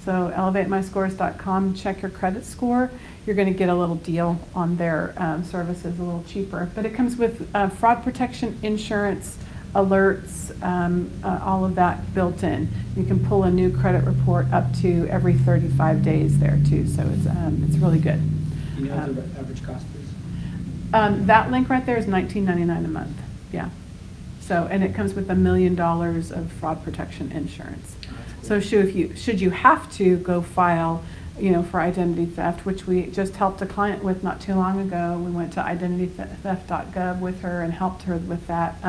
so elevatemyscores.com, check your credit score, you're going to get a little deal on their services, a little cheaper. But it comes with fraud protection, insurance, alerts, all of that built in. You can pull a new credit report up to every 35 days there too, so it's really good. You know what the average cost is? That link right there is $19.99 a month, yeah. So, and it comes with $1 million of fraud protection insurance. Oh, that's cool. So should you have to go file, for identity theft, which we just helped a client with not too long ago. We went to identitytheft.gov with her and helped her with that.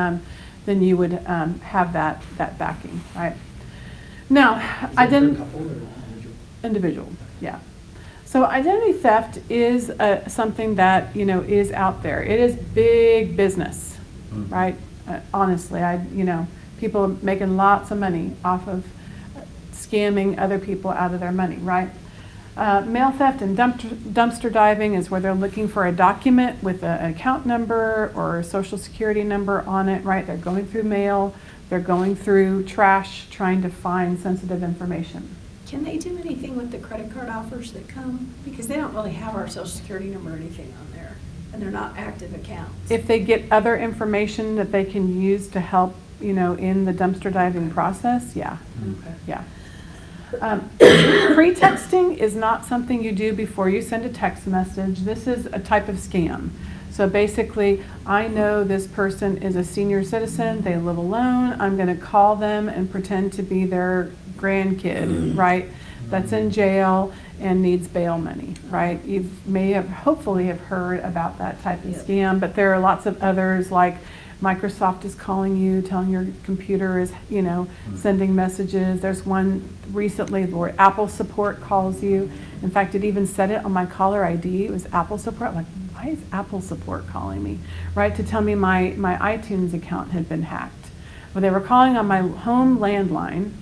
Then you would have that backing, right? Now, Is it per couple or individual? individual, yeah. So identity theft is something that is out there. It is big business, right? Honestly, people making lots of money off of scamming other people out of their money, right? Mail theft and dumpster diving is where they're looking for a document with an account number or a social security number on it, right? They're going through mail, they're going through trash, trying to find sensitive information. Can they do anything with the credit card offers that come? Because they don't really have our social security number or anything on there, and they're not active accounts. If they get other information that they can use to help, in the dumpster diving process, yeah, Okay. yeah. Pre-texting is not something you do before you send a text message. This is a type of scam. So basically, I know this person is a senior citizen, they live alone, I'm gonna call them and pretend to be their grandkid, right? That's in jail and needs bail money, right? You may have, hopefully have heard about that type of scam, but there are lots of others, like Microsoft is calling you, telling your computer is, sending messages. There's one recently where Apple support calls you. In fact, it even said it on my caller ID. It was Apple support. I'm like, why is Apple support calling me, right? To tell me my iTunes account had been hacked. Well, they were calling on my home landline,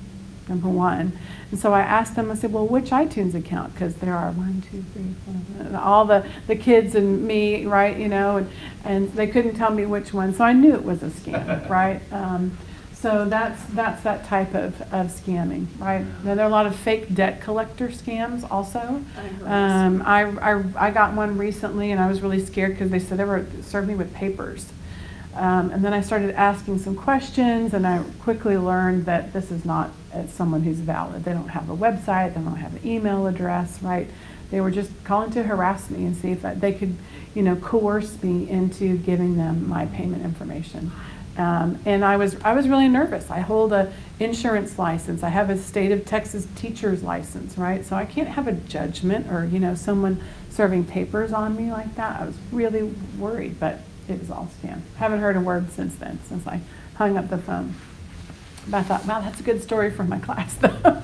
number one. And so I asked them, I said, well, which iTunes account? Because there are 1, 2, 3, 4, all the kids and me, right, you know, and they couldn't tell me which one. So I knew it was a scam, right? So that's that type of scamming, right? Now, there are a lot of fake debt collector scams also. I got one recently, and I was really scared because they said they were served me with papers. And then I started asking some questions, and I quickly learned that this is not someone who's valid. They don't have a website, they don't have an email address, right? They were just calling to harass me and see if they could, you know, coerce me into giving them my payment information. And I was really nervous. I hold a insurance license. I have a state of Texas teacher's license, right? So I can't have a judgment or, you know, someone serving papers on me like that. I was really worried, but it was all scam. Haven't heard a word since then, since I hung up the phone. But I thought, wow, that's a good story from my class, though.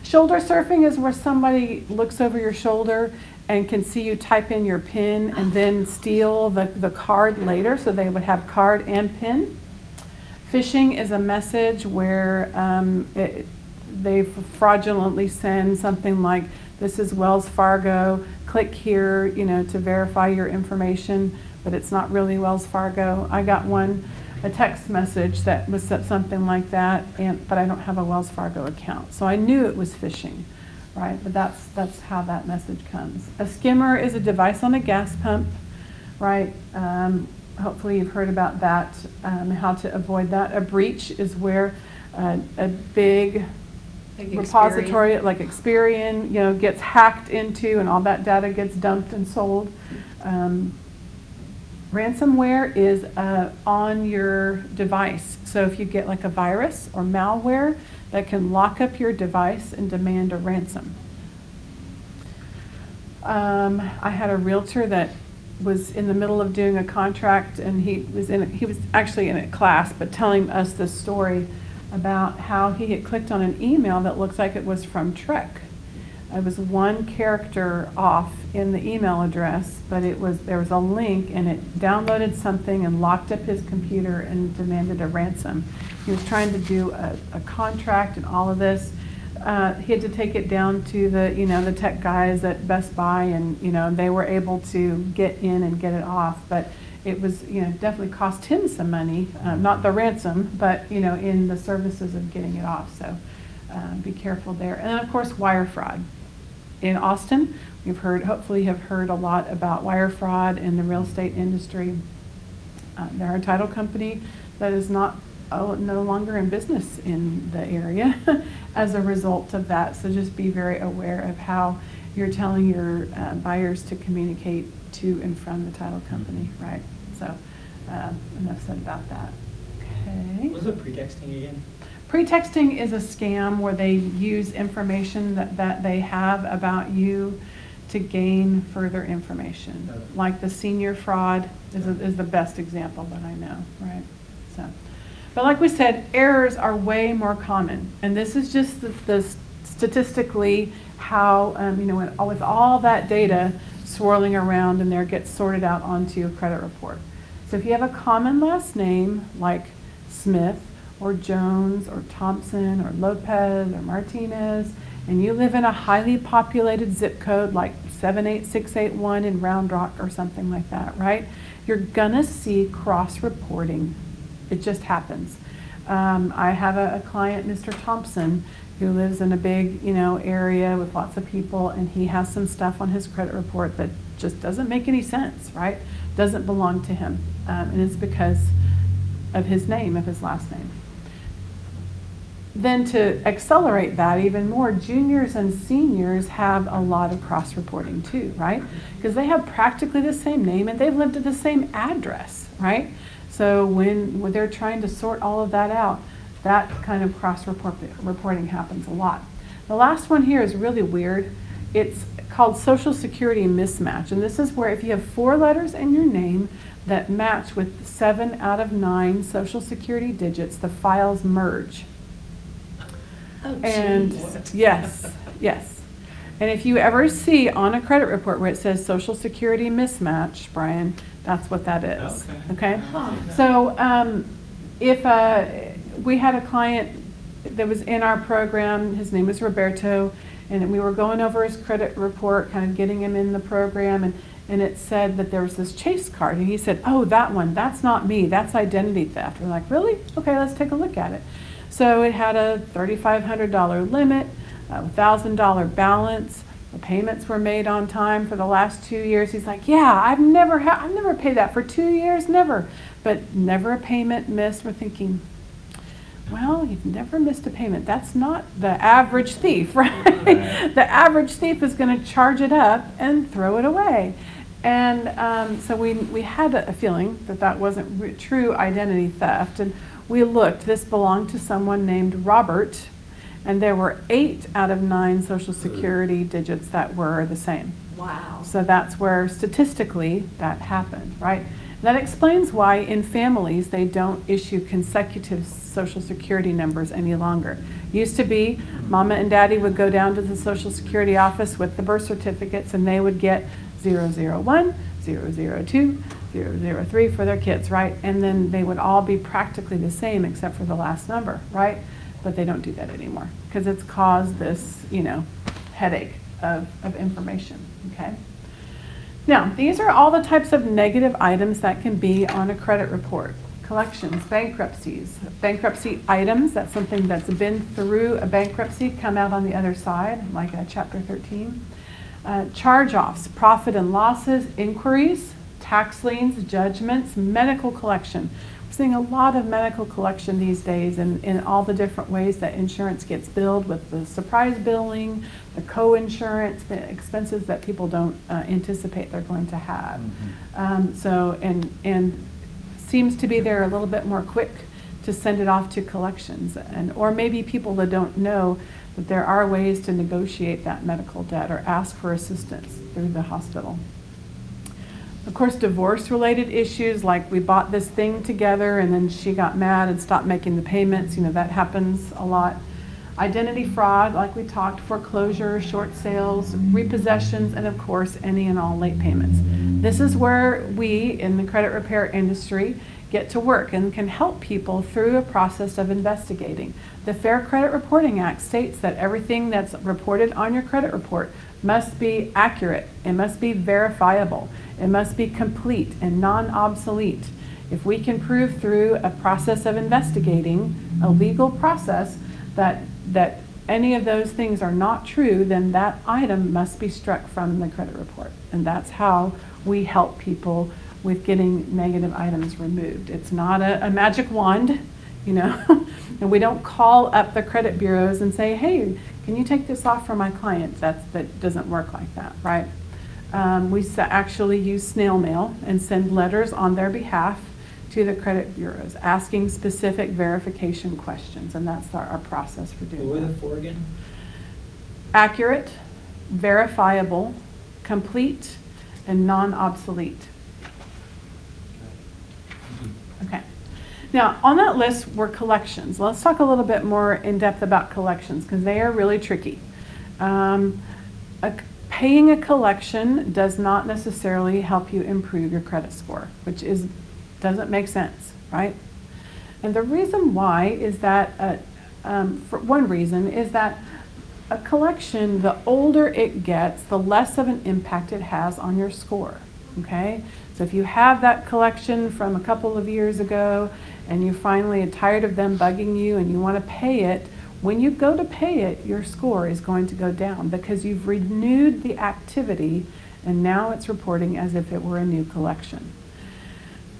Shoulder surfing is where somebody looks over your shoulder and can see you type in your PIN and then steal the card later, so they would have card and PIN. Phishing is a message where they fraudulently send something like, this is Wells Fargo, click here, you know, to verify your information, but it's not really Wells Fargo. I got a text message that was something like that, but I don't have a Wells Fargo account. So I knew it was phishing, right? But that's how that message comes. A skimmer is a device on a gas pump, right? Hopefully you've heard about that, how to avoid that. A breach is where a big repository like Experian, you know, gets hacked into and all that data gets dumped and sold. Ransomware is on your device. So if you get like a virus or malware that can lock up your device and demand a ransom. I had a realtor that was in the middle of doing a contract, and he was actually in a class, but telling us this story about how he had clicked on an email that looks like it was from Trek. It was one character off in the email address, but there was a link, and it downloaded something and locked up his computer and demanded a ransom. He was trying to do a contract and all of this. He had to take it down to the tech guys at Best Buy, and they were able to get in and get it off. But it was definitely cost him some money, not the ransom, but in the services of getting it off. So be careful there. And then of course wire fraud. In Austin, hopefully have heard a lot about wire fraud in the real estate industry. There are a title company that is no longer in business in the area as a result of that. So just be very aware of how you're telling your buyers to communicate to and from the title company, right? So enough said about that. Okay. What was it pretexting again? Pretexting is a scam where they use information that they have about you to gain further information. Okay. Like the senior fraud is the best example that I know, right? So, but like we said, errors are way more common, and this is just the statistically how with all that data swirling around in there gets sorted out onto a credit report. So if you have a common last name like Smith or Jones or Thompson or Lopez or Martinez, and you live in a highly populated zip code like 78681 in Round Rock or something like that, right? You're gonna see cross-reporting. It just happens. I have a client, Mr. Thompson, who lives in a big area with lots of people, and he has some stuff on his credit report that just doesn't make any sense, right? Doesn't belong to him, and it's because of his name, of his last name. Then to accelerate that even more, juniors and seniors have a lot of cross-reporting too, right? Because they have practically the same name and they've lived at the same address, right? So when they're trying to sort all of that out, that kind of cross-reporting happens a lot. The last one here is really weird. It's called Social Security mismatch. And this is where if you have 4 letters in your name that match with 7 out of 9 Social Security digits, the files merge. Oh, And geez. yes. And if you ever see on a credit report where it says Social Security mismatch, Brian, that's what that is. Okay? So if we had a client that was in our program. His name was Roberto, and we were going over his credit report, kind of getting him in the program, and it said that there was this Chase card, and he said, oh, that one, that's not me, that's identity theft. We're like, really? Okay, let's take a look at it. So it had a $3,500 limit, a $1,000 balance. The payments were made on time for the last 2 years. He's like, yeah, I've never paid that for 2 years, never. But never a payment missed. We're thinking, well, you've never missed a payment. That's not the average thief, right? The average thief is going to charge it up and throw it away. And so we had a feeling that that wasn't true identity theft. And we looked. This belonged to someone named Robert. And there were 8 out of 9 Social Security digits that were the same. Wow. So that's where statistically that happened, right? That explains why in families they don't issue consecutive Social Security numbers any longer. Used to be, Mama and Daddy would go down to the Social Security office with the birth certificates and they would get 001, 002, 003 for their kids, right? And then they would all be practically the same except for the last number, right? But they don't do that anymore because it's caused this, headache of information, okay? Now, these are all the types of negative items that can be on a credit report. Collections, bankruptcies, bankruptcy items, that's something that's been through a bankruptcy, come out on the other side, like Chapter 13. Charge-offs, profit and losses, inquiries, tax liens, judgments, medical collection. We're seeing a lot of medical collection these days in all the different ways that insurance gets billed with the surprise billing, the co-insurance, the expenses that people don't anticipate they're going to have. Mm-hmm. And seems to be they're a little bit more quick to send it off to collections, or maybe people that don't know that there are ways to negotiate that medical debt or ask for assistance through the hospital. Of course, divorce-related issues, like we bought this thing together and then she got mad and stopped making the payments, that happens a lot. Identity fraud, like we talked, foreclosure, short sales, repossessions, and of course, any and all late payments. This is where we, in the credit repair industry, get to work and can help people through a process of investigating. The Fair Credit Reporting Act states that everything that's reported on your credit report must be accurate, it must be verifiable, it must be complete and non-obsolete. If we can prove through a process of investigating, a legal process, that any of those things are not true, then that item must be struck from the credit report. And that's how we help people with getting negative items removed. It's not a magic wand, and we don't call up the credit bureaus and say, hey, can you take this off for my client? That doesn't work like that, right? We actually use snail mail and send letters on their behalf to the credit bureaus, asking specific verification questions, and that's our process for doing that. What were the 4 again? Accurate, verifiable, complete, and non-obsolete. Okay. Now, on that list were collections. Let's talk a little bit more in depth about collections because they are really tricky. Paying a collection does not necessarily help you improve your credit score, which doesn't make sense, right? And the reason why is that, for one reason, is that a collection, the older it gets, the less of an impact it has on your score, okay? So if you have that collection from a couple of years ago and you finally are tired of them bugging you and you want to pay it, when you go to pay it, your score is going to go down because you've renewed the activity and now it's reporting as if it were a new collection.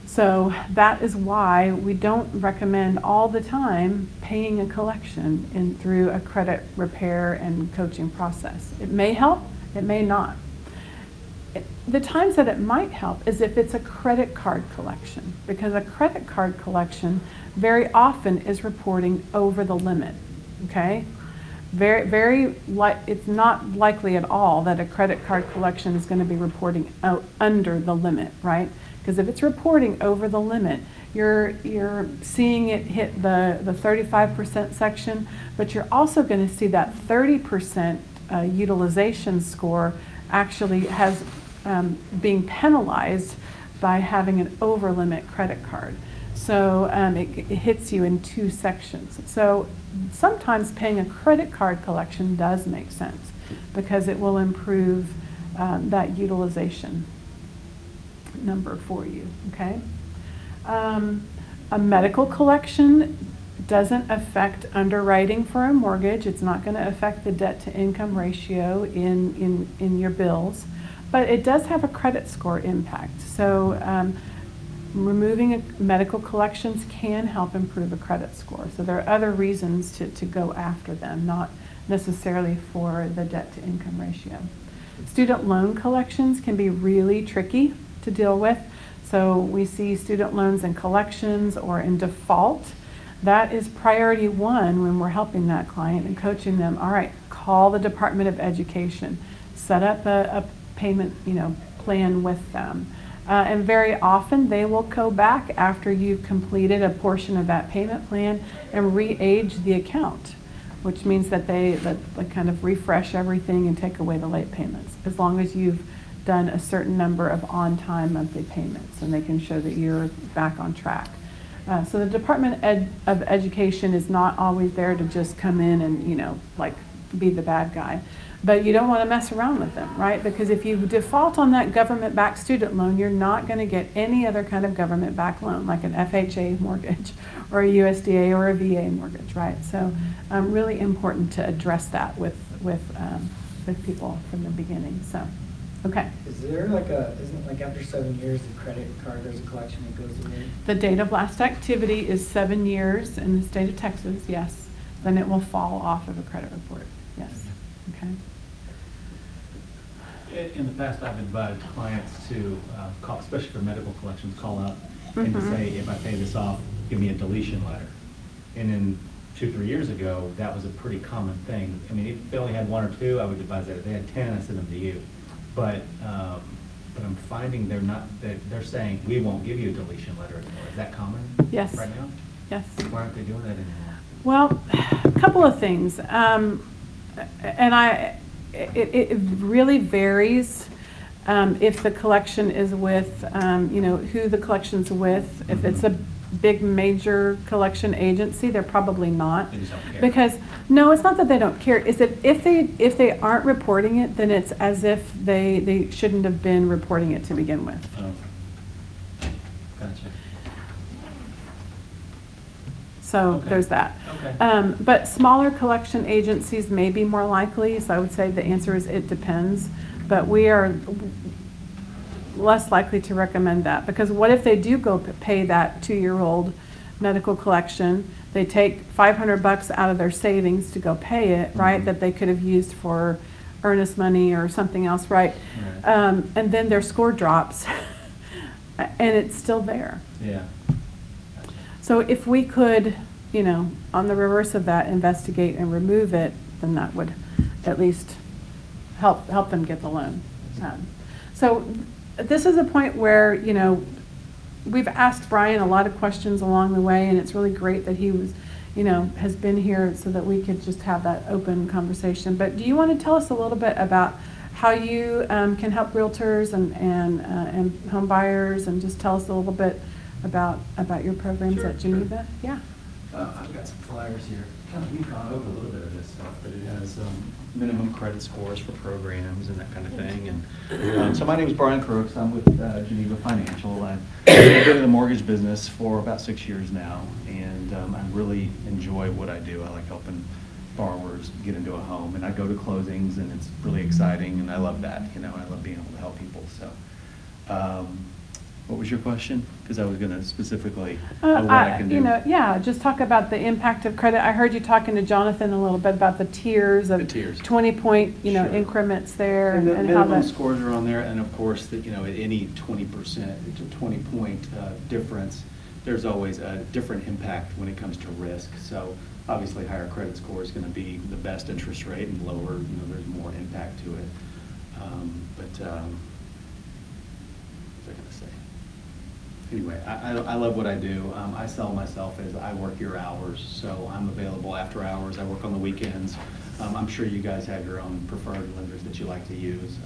So that is why we don't recommend all the time paying a collection through a credit repair and coaching process. It may help, it may not. The times that it might help is if it's a credit card collection, because a credit card collection very often is reporting over the limit, okay? It's not likely at all that a credit card collection is going to be reporting out under the limit, right? Because if it's reporting over the limit, you're seeing it hit the 35% section, but you're also going to see that 30% utilization score actually has being penalized by having an over limit credit card. So it hits you in two sections. So sometimes paying a credit card collection does make sense because it will improve that utilization number for you, okay? A medical collection doesn't affect underwriting for a mortgage. It's not going to affect the debt to income ratio in your bills, but it does have a credit score impact. So removing medical collections can help improve a credit score. So there are other reasons to go after them, not necessarily for the debt to income ratio. Student loan collections can be really tricky to deal with. So we see student loans in collections or in default. That is priority one when we're helping that client and coaching them. All right, call the Department of Education, set up a payment, plan with them. And very often they will go back after you've completed a portion of that payment plan and re-age the account, which means that they kind of refresh everything and take away the late payments, as long as you've done a certain number of on-time monthly payments, and they can show that you're back on track. So the Department of Education is not always there to just come in and, be the bad guy. But you don't want to mess around with them, right? Because if you default on that government-backed student loan, you're not going to get any other kind of government-backed loan, like an FHA mortgage or a USDA or a VA mortgage, right? So really important to address that with people from the beginning. So, okay. Is there isn't it after 7 years the credit card, there's a collection that goes away? The date of last activity is 7 years in the state of Texas, yes. Then it will fall off of a credit report, yes. Okay. In the past, I've advised clients to call, especially for medical collections, call up and to say, if I pay this off, give me a deletion letter. And then 2-3 years ago, that was a pretty common thing. I mean, if they only had 1 or 2, I would advise that. If they had 10, I send them to you. But I'm finding they're saying, we won't give you a deletion letter anymore. Is that common? Yes. Right now? Yes. Why aren't they doing that anymore? Well, a couple of things. It really varies if the collection is with, who the collection's with. If it's a big major collection agency, they're probably not. They just don't care. Because, no, it's not that they don't care. It's that if they aren't reporting it, then it's as if they shouldn't have been reporting it to begin with. Oh. Gotcha. So Okay. there's that. Okay. But smaller collection agencies may be more likely, so I would say the answer is it depends. But we are less likely to recommend that, because what if they do go pay that 2-year-old medical collection, they take $500 out of their savings to go pay it, right, that they could have used for earnest money or something else, right? Right. And then their score drops and it's still there. Yeah. So if we could, on the reverse of that, investigate and remove it, then that would at least help them get the loan. So this is a point where, we've asked Brian a lot of questions along the way, and it's really great that he was, has been here so that we could just have that open conversation. But do you want to tell us a little bit about how you can help realtors and home buyers, and just tell us a little bit about your programs Sure, at Geneva? Yeah. I've got some flyers here. We've gone over a little bit of this stuff, but it has minimum credit scores for programs and that kind of thing. And so my name is Brian Crooks. I'm with Geneva Financial. I've been in the mortgage business for about 6 years now, and I really enjoy what I do. I like helping borrowers get into a home, and I go to closings, and it's really exciting, and I love that. I love being able to help people. So. What was your question? Because I was going to specifically what I can do. Just talk about the impact of credit. I heard you talking to Jonathan a little bit about the tiers of 20-point, Sure. increments there, And the and how minimum that. scores are on there, and of course, at any 20-point difference, there's always a different impact when it comes to risk. So obviously, higher credit score is going to be the best interest rate, and lower, there's more impact to it. What was I going to say? Anyway, I love what I do. I sell myself as I work your hours, so I'm available after hours. I work on the weekends. I'm sure you guys have your own preferred lenders that you like to use.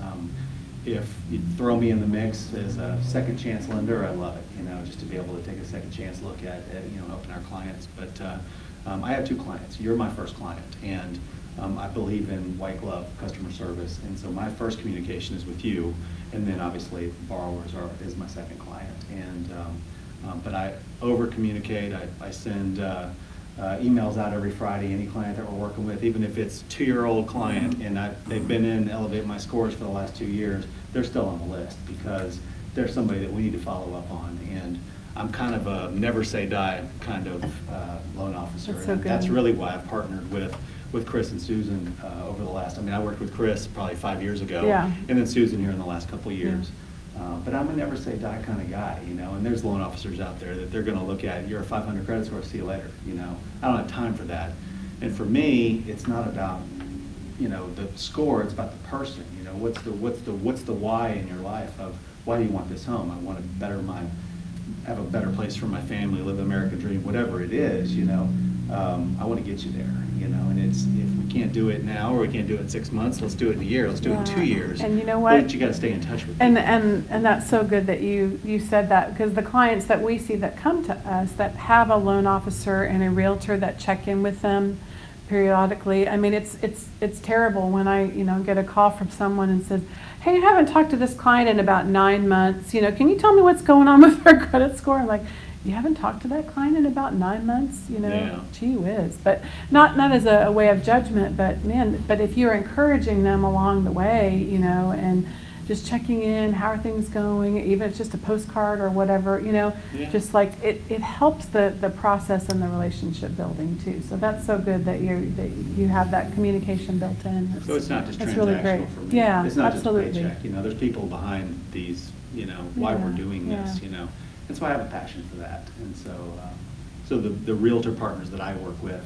if you throw me in the mix as a second chance lender, I love it, you know, just to be able to take a second chance look at you know, helping our clients. But I have 2 clients. You're my first client, and I believe in white glove customer service, and so my first communication is with you, and then obviously borrowers is my second client. And but I over communicate. I send emails out every Friday. Any client that we're working with, even if it's 2-year-old client and they've been in Elevate My Scores for the last 2 years, they're still on the list because they're somebody that we need to follow up on. And I'm kind of a never say die kind of loan officer. That's so and good. that's really why I've partnered with Chris and Susan over the last, I mean, I worked with Chris probably 5 years ago. Yeah. And then Susan here in the last couple of years. But I'm a never say die kind of guy, you know, and there's loan officers out there that they're going to look at, you're a 500 credit score, see you later, you know. I don't have time for that. And for me, it's not about, you know, the score, it's about the person, you know, what's the why in your life of why do you want this home? I want to have a better place for my family, live the American dream, whatever it is, you know. I want to get you there, you know, and it's, if we can't do it now or we can't do it in 6 months, let's do it in a year, let's do it in 2 years. And you know what? But you got to stay in touch with And, people. and that's so good that you said that, because the clients that we see that come to us that have a loan officer and a realtor that check in with them periodically, I mean, it's terrible when I, you know, get a call from someone and says, hey, I haven't talked to this client in about 9 months, you know, can you tell me what's going on with their credit score? I'm like, you haven't talked to that client in about 9 months, you know, Yeah. Gee whiz. But not as a way of judgment, but man, but if you're encouraging them along the way, you know, and just checking in, how are things going, even if it's just a postcard or whatever, you know, Yeah. just like it helps the process and the relationship building too. So that's so good that you have that communication built in. So it's not just That's really great. transactional for me. Yeah, It's not absolutely. just a paycheck, you know, there's people behind these, you know, why we're Yeah, doing this, yeah. you know. And so I have a passion for that. And so, so the realtor partners that I work with,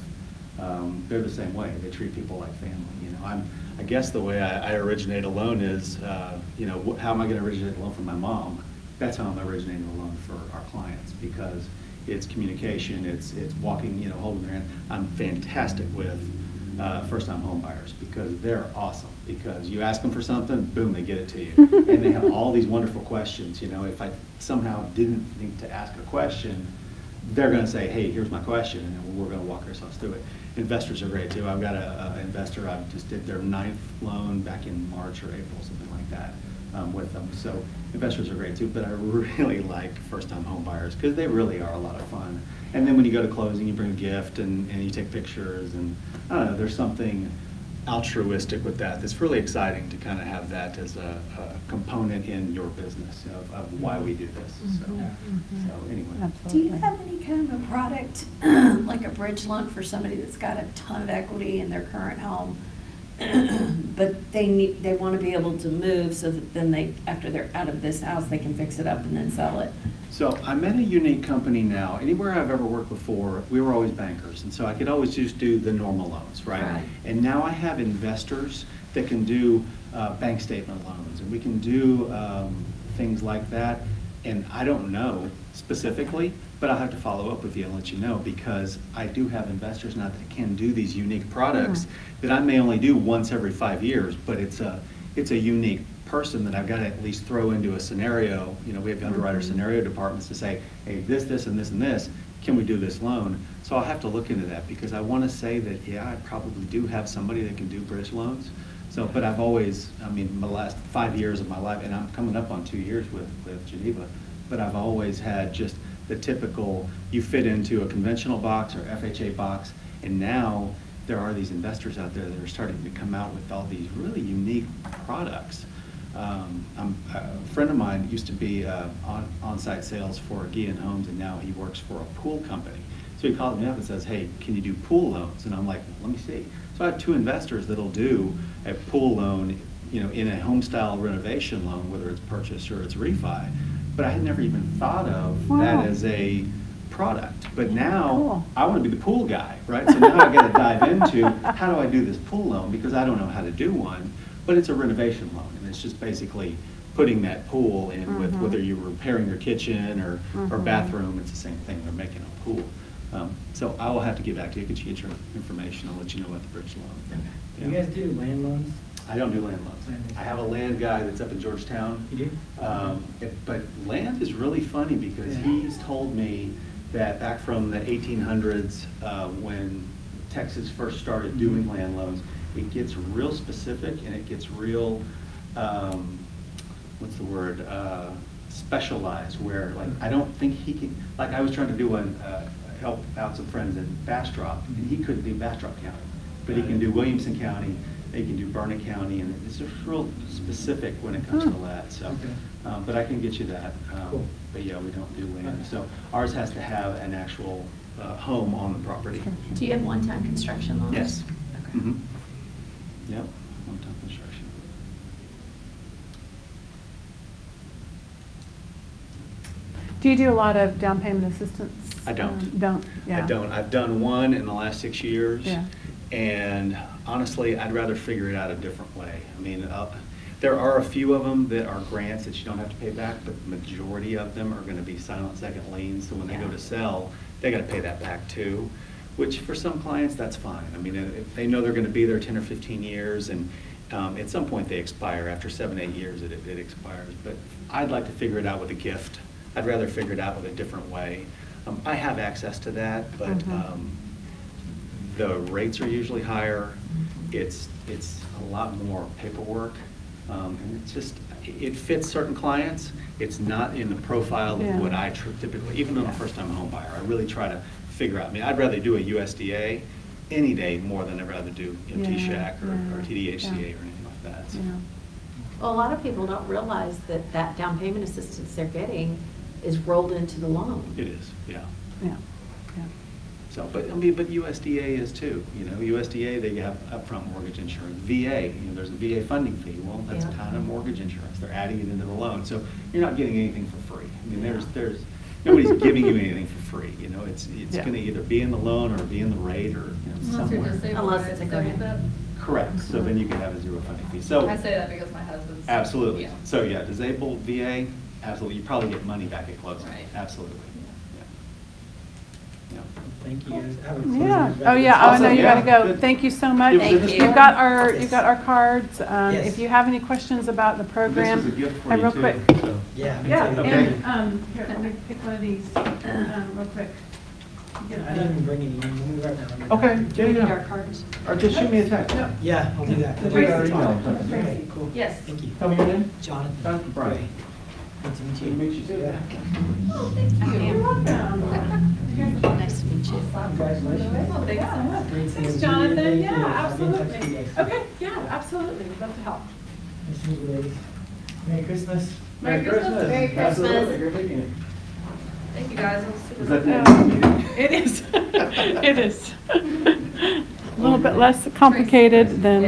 they're the same way. They treat people like family, you know. I guess the way I originate a loan is, you know, how am I going to originate a loan for my mom? That's how I'm originating a loan for our clients, because it's communication, it's walking, you know, holding their hand. I'm fantastic with first-time home buyers because they're awesome. Because you ask them for something, boom, they get it to you. And they have all these wonderful questions. You know, if I somehow didn't think to ask a question, they're going to say, hey, here's my question, and then we're going to walk ourselves through it. Investors are great too. I've got an investor, I just did their 9th loan back in March or April, something like that, with them. So investors are great too, but I really like first-time home buyers because they really are a lot of fun. And then when you go to closing, you bring a gift and you take pictures, and I don't know, there's something altruistic with that. It's really exciting to kind of have that as a component in your business of why we do this. So anyway. Absolutely. Do you have any kind of a product, like a bridge loan for somebody that's got a ton of equity in their current home, but they want to be able to move so that then after they're out of this house, they can fix it up and then sell it? So I'm at a unique company now. Anywhere I've ever worked before, we were always bankers, and so I could always just do the normal loans, right? Right. And now I have investors that can do bank statement loans, and we can do things like that. And I don't know specifically, but I'll have to follow up with you and let you know, because I do have investors now that can do these unique products that I may only do once every 5 years, but it's a unique person that I've got to at least throw into a scenario. You know, we have underwriter scenario departments to say, hey, this, and this, and this, can we do this loan? So I'll have to look into that, because I want to say that, yeah, I probably do have somebody that can do bridge loans. So, but I've always, I mean, the last 5 years of my life, and I'm coming up on 2 years with Geneva, but I've always had just the typical, you fit into a conventional box or FHA box, and now there are these investors out there that are starting to come out with all these really unique products. A friend of mine used to be on-site sales for Guillen Homes, and now he works for a pool company. So he called me up and says, hey, can you do pool loans? And I'm like, let me see. So I have 2 investors that'll do a pool loan, you know, in a home style renovation loan, whether it's purchase or it's refi. But I had never even thought of that as a product. But now I want to be the pool guy, right? So now I got to dive into how do I do this pool loan, because I don't know how to do one. But it's a renovation loan, and it's just basically putting that pool in with whether you're repairing your kitchen or bathroom. It's the same thing. They're making a pool. So I will have to get back to you. Get your information. I'll let you know about the bridge loan. Do you guys do land loans? I don't do land loans. I have a land guy that's up in Georgetown. You do? But land is really funny because he's told me that back from the 1800s, when Texas first started doing land loans, it gets real specific and it gets real, what's the word, specialized, where like, I don't think he can, like I was trying to do help out some friends in Bastrop, and he couldn't do Bastrop County, but he can do Williamson County, he can do Burnett County, and it's just real specific when it comes to that, so. Okay. But I can get you that. Cool. But yeah, we don't do land, so ours has to have an actual home on the property. Do you have one-time construction loans? Yes. Okay. Mhm. Yep, one-time construction. Do you do a lot of down payment assistance? I don't. Don't, yeah. I don't. I've done one in the last 6 years. Yeah. And honestly, I'd rather figure it out a different way. I mean, there are a few of them that are grants that you don't have to pay back, but the majority of them are going to be silent second liens. So when they go to sell, they got to pay that back too, which for some clients, that's fine. I mean, if they know they're going to be there 10 or 15 years and at some point they expire, after 7, 8 years it expires. But I'd like to figure it out with a gift. I'd rather figure it out with a different way. I have access to that, but the rates are usually higher. It's a lot more paperwork. And it's just, it fits certain clients. It's not in the profile of what I typically, even though I'm a first-time home buyer, I really try to figure out. I mean, I'd rather do a USDA any day more than I'd rather do TSHAC or TDHCA or anything like that. So. Yeah. Well, a lot of people don't realize that that down payment assistance they're getting is rolled into the loan. It is, yeah. Yeah, yeah. So, but I mean, but USDA is too. You know, USDA, they have upfront mortgage insurance. VA, you know, there's a VA funding fee. Well, that's kind of mortgage insurance. They're adding it into the loan, so you're not getting anything for free. I mean, there's nobody's giving you anything for free. You know, it's going to either be in the loan or be in the rate or somewhere. Unless it's a grant. Correct. So then you can have a zero funding fee. So I say that because my husband's. absolutely. Yeah. So yeah, disabled VA, absolutely. You probably get money back at closing. Right. Absolutely. Yeah. Thank you. Have a closing Yeah, event. oh yeah, oh, I know Awesome. you gotta Yeah, go. good. Thank you so much. Thank you. You've got our cards. Yes. If you have any questions about the program. This is a gift for and you real too. quick. So. Yeah. Yeah, Okay. and, here, let me pick one of these, real quick. Get I didn't even bring any. We'll move right now. Okay. Do we need our cards? Or just shoot me a text. No. Yeah, I'll do that. The Tracy. Okay, cool. Yes. Thank you. Tell me your name. Jonathan. Jonathan Brian. Good to meet Good to you. meet you too. Yeah. Oh, thank you. You're welcome. Nice to meet you. Congratulations. Oh, thanks so much. Great seeing Thanks, you. Jonathan. Thank Yeah, you. I'll be in touch with absolutely. you guys. Okay, yeah, absolutely. We'd love to help. Nice to meet you, ladies. Merry Christmas. Merry Christmas. Merry Christmas. Absolutely. Great meeting you. Thank you, guys. I'll see you Is that later. the end of the meeting? It is. It is. A little bit less complicated than